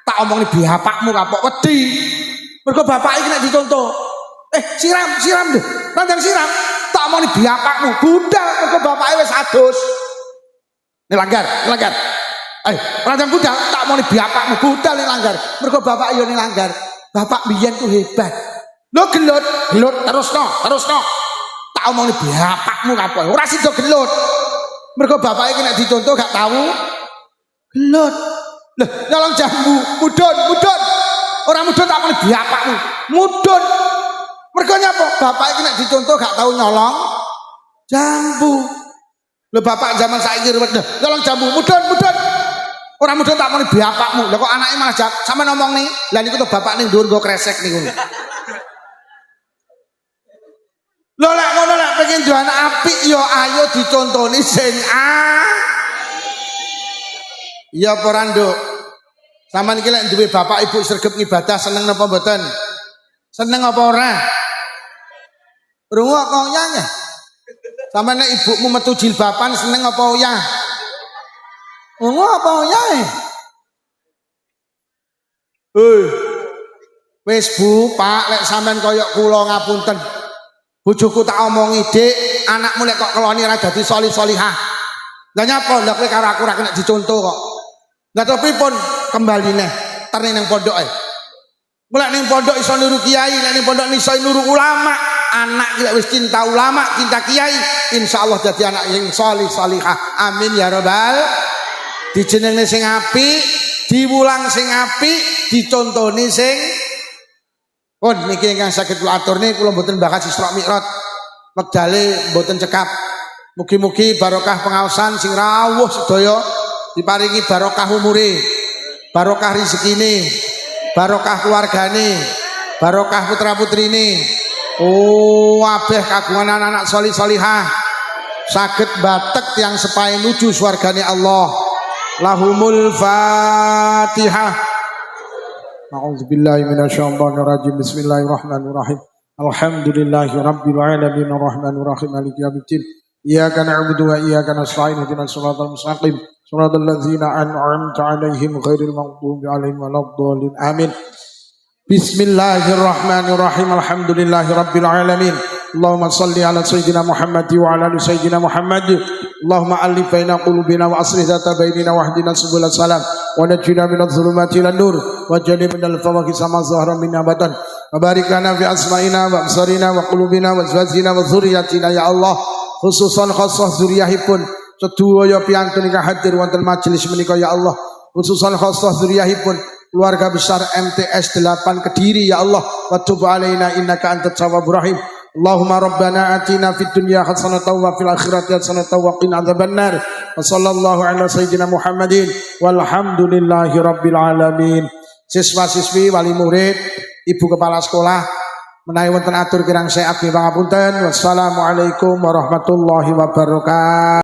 Tak omongni bapakmu kapok wedi. Mergo bapake ki nek dicontoh, siram deh. Nandang siram, tak omongni bapakmu budal mergo bapake wis adus. Ini langgar. Nandang budal, tak omongni bapakmu budal ini langgar. Mergo bapak yo ini langgar. Bapak biyen ku hebat. Lo gelut terusno. Tak omongni bapakmu kapok. Ora sida gelut. Mergo bapake iki nek dicontoh gak tahu gelut. Lah nyolong jambu, mudun. Ora mudun tak omongni bapakmu. Mudun. Mergo nyapa? Bapake iki nek dicontoh gak tahu nyolong jambu. Lho bapak zaman saiki ruwet nyolong jambu, mudun. Orang muda tak mau bapakmu. Lah kok anake malah sampe ngomong nih. Lah niku to bapak ning dhuwur nggo kresek niku. Lho lek ngono lek pengen duwe anak apik ya ayo dicontoni sing Ya apa ora nduk? Sampeyan iki lek duwe bapak ibu sregep ngibadah seneng napa mboten? Seneng apa ora? Rungu kok nyanya. Sampeyan nek ibumu metu jilbaban seneng apa uyah? Apa yae? Wis Bu, Pak, lek sampean koyok kula ngapunten. Bojoku tak omongi, Dik, anakmu lek kok keloni ora dadi solih-solihah. Lah nyapa? Lah kowe karo aku ora kena dicontoh kok. Lah to pripun kembali neh terne ning pondoke. Mulai ning pondok iso niru kiai, lek ning pondok iso niru ulama. Anak lek wis cinta ulama, cinta kiai, insyaallah dadi anak yang solih-solihah. Amin ya rabbal. Dijenengne sing apik, diwulang sing apik, dicontoni sing pun niki ingkang saged kula aturne kula mboten bakas Isra Mi'raj. Wekdale mboten cekap. Mugi-mugi barokah pengaosan sing rawuh sedaya diparingi barokah umure, barokah rezekine, barokah keluargane, barokah putra-putrine. Kabeh kagungan anak-anak solih-solihah saged batek tiang sepahe nuju swargane Allah. Lahumul Fatihah. A'udzubillahi minasyaitonir rajim. Bismillahirrahmanirrahim. Alhamdulillahi rabbil alamin arrahmanir rahim maliki yaumiddin. Iyyaka na'budu wa iyyaka nasta'in ihdinas siratal mustaqim. Shiratal ladzina an'amta 'alaihim ghairil maghdubi 'alaihim waladdallin. Amin. Bismillahirrahmanirrahim. Alhamdulillahi rabbil alamin. Allahumma salli ala sayyidina Muhammad wa ala ali sayyidina Muhammad. Allahumma alif baina qulubina wa aslih dzata bainina wahdina subul salam wa najjina minadh dhulumati ilan nur wa jannibna al-fawaqis ma zahara minna batan wa barik lana fi asma'ina wa absarina wa qulubina wa azwajina wa dzurriyyatina ya Allah khususan khassah dzurriyyahipun sedaya piantun ingkang hadir wonten majelis menika ya Allah khususan khassah dzurriyyahipun keluarga besar MTS 8 Kediri ya Allah wa tub alaina innaka antat tawwabur rahim. Allahumma rabbana atina fid dunya hasanatan wa fil akhirati hasanatan wa qina adzabannar. Wa sallallahu ala sayyidina Muhammadin walhamdulillahi rabbil alamin. Siswa-siswi, wali murid, ibu kepala sekolah menawi wonten atur kirang saya abdi pangapunten. Wassalamualaikum warahmatullahi wabarakatuh.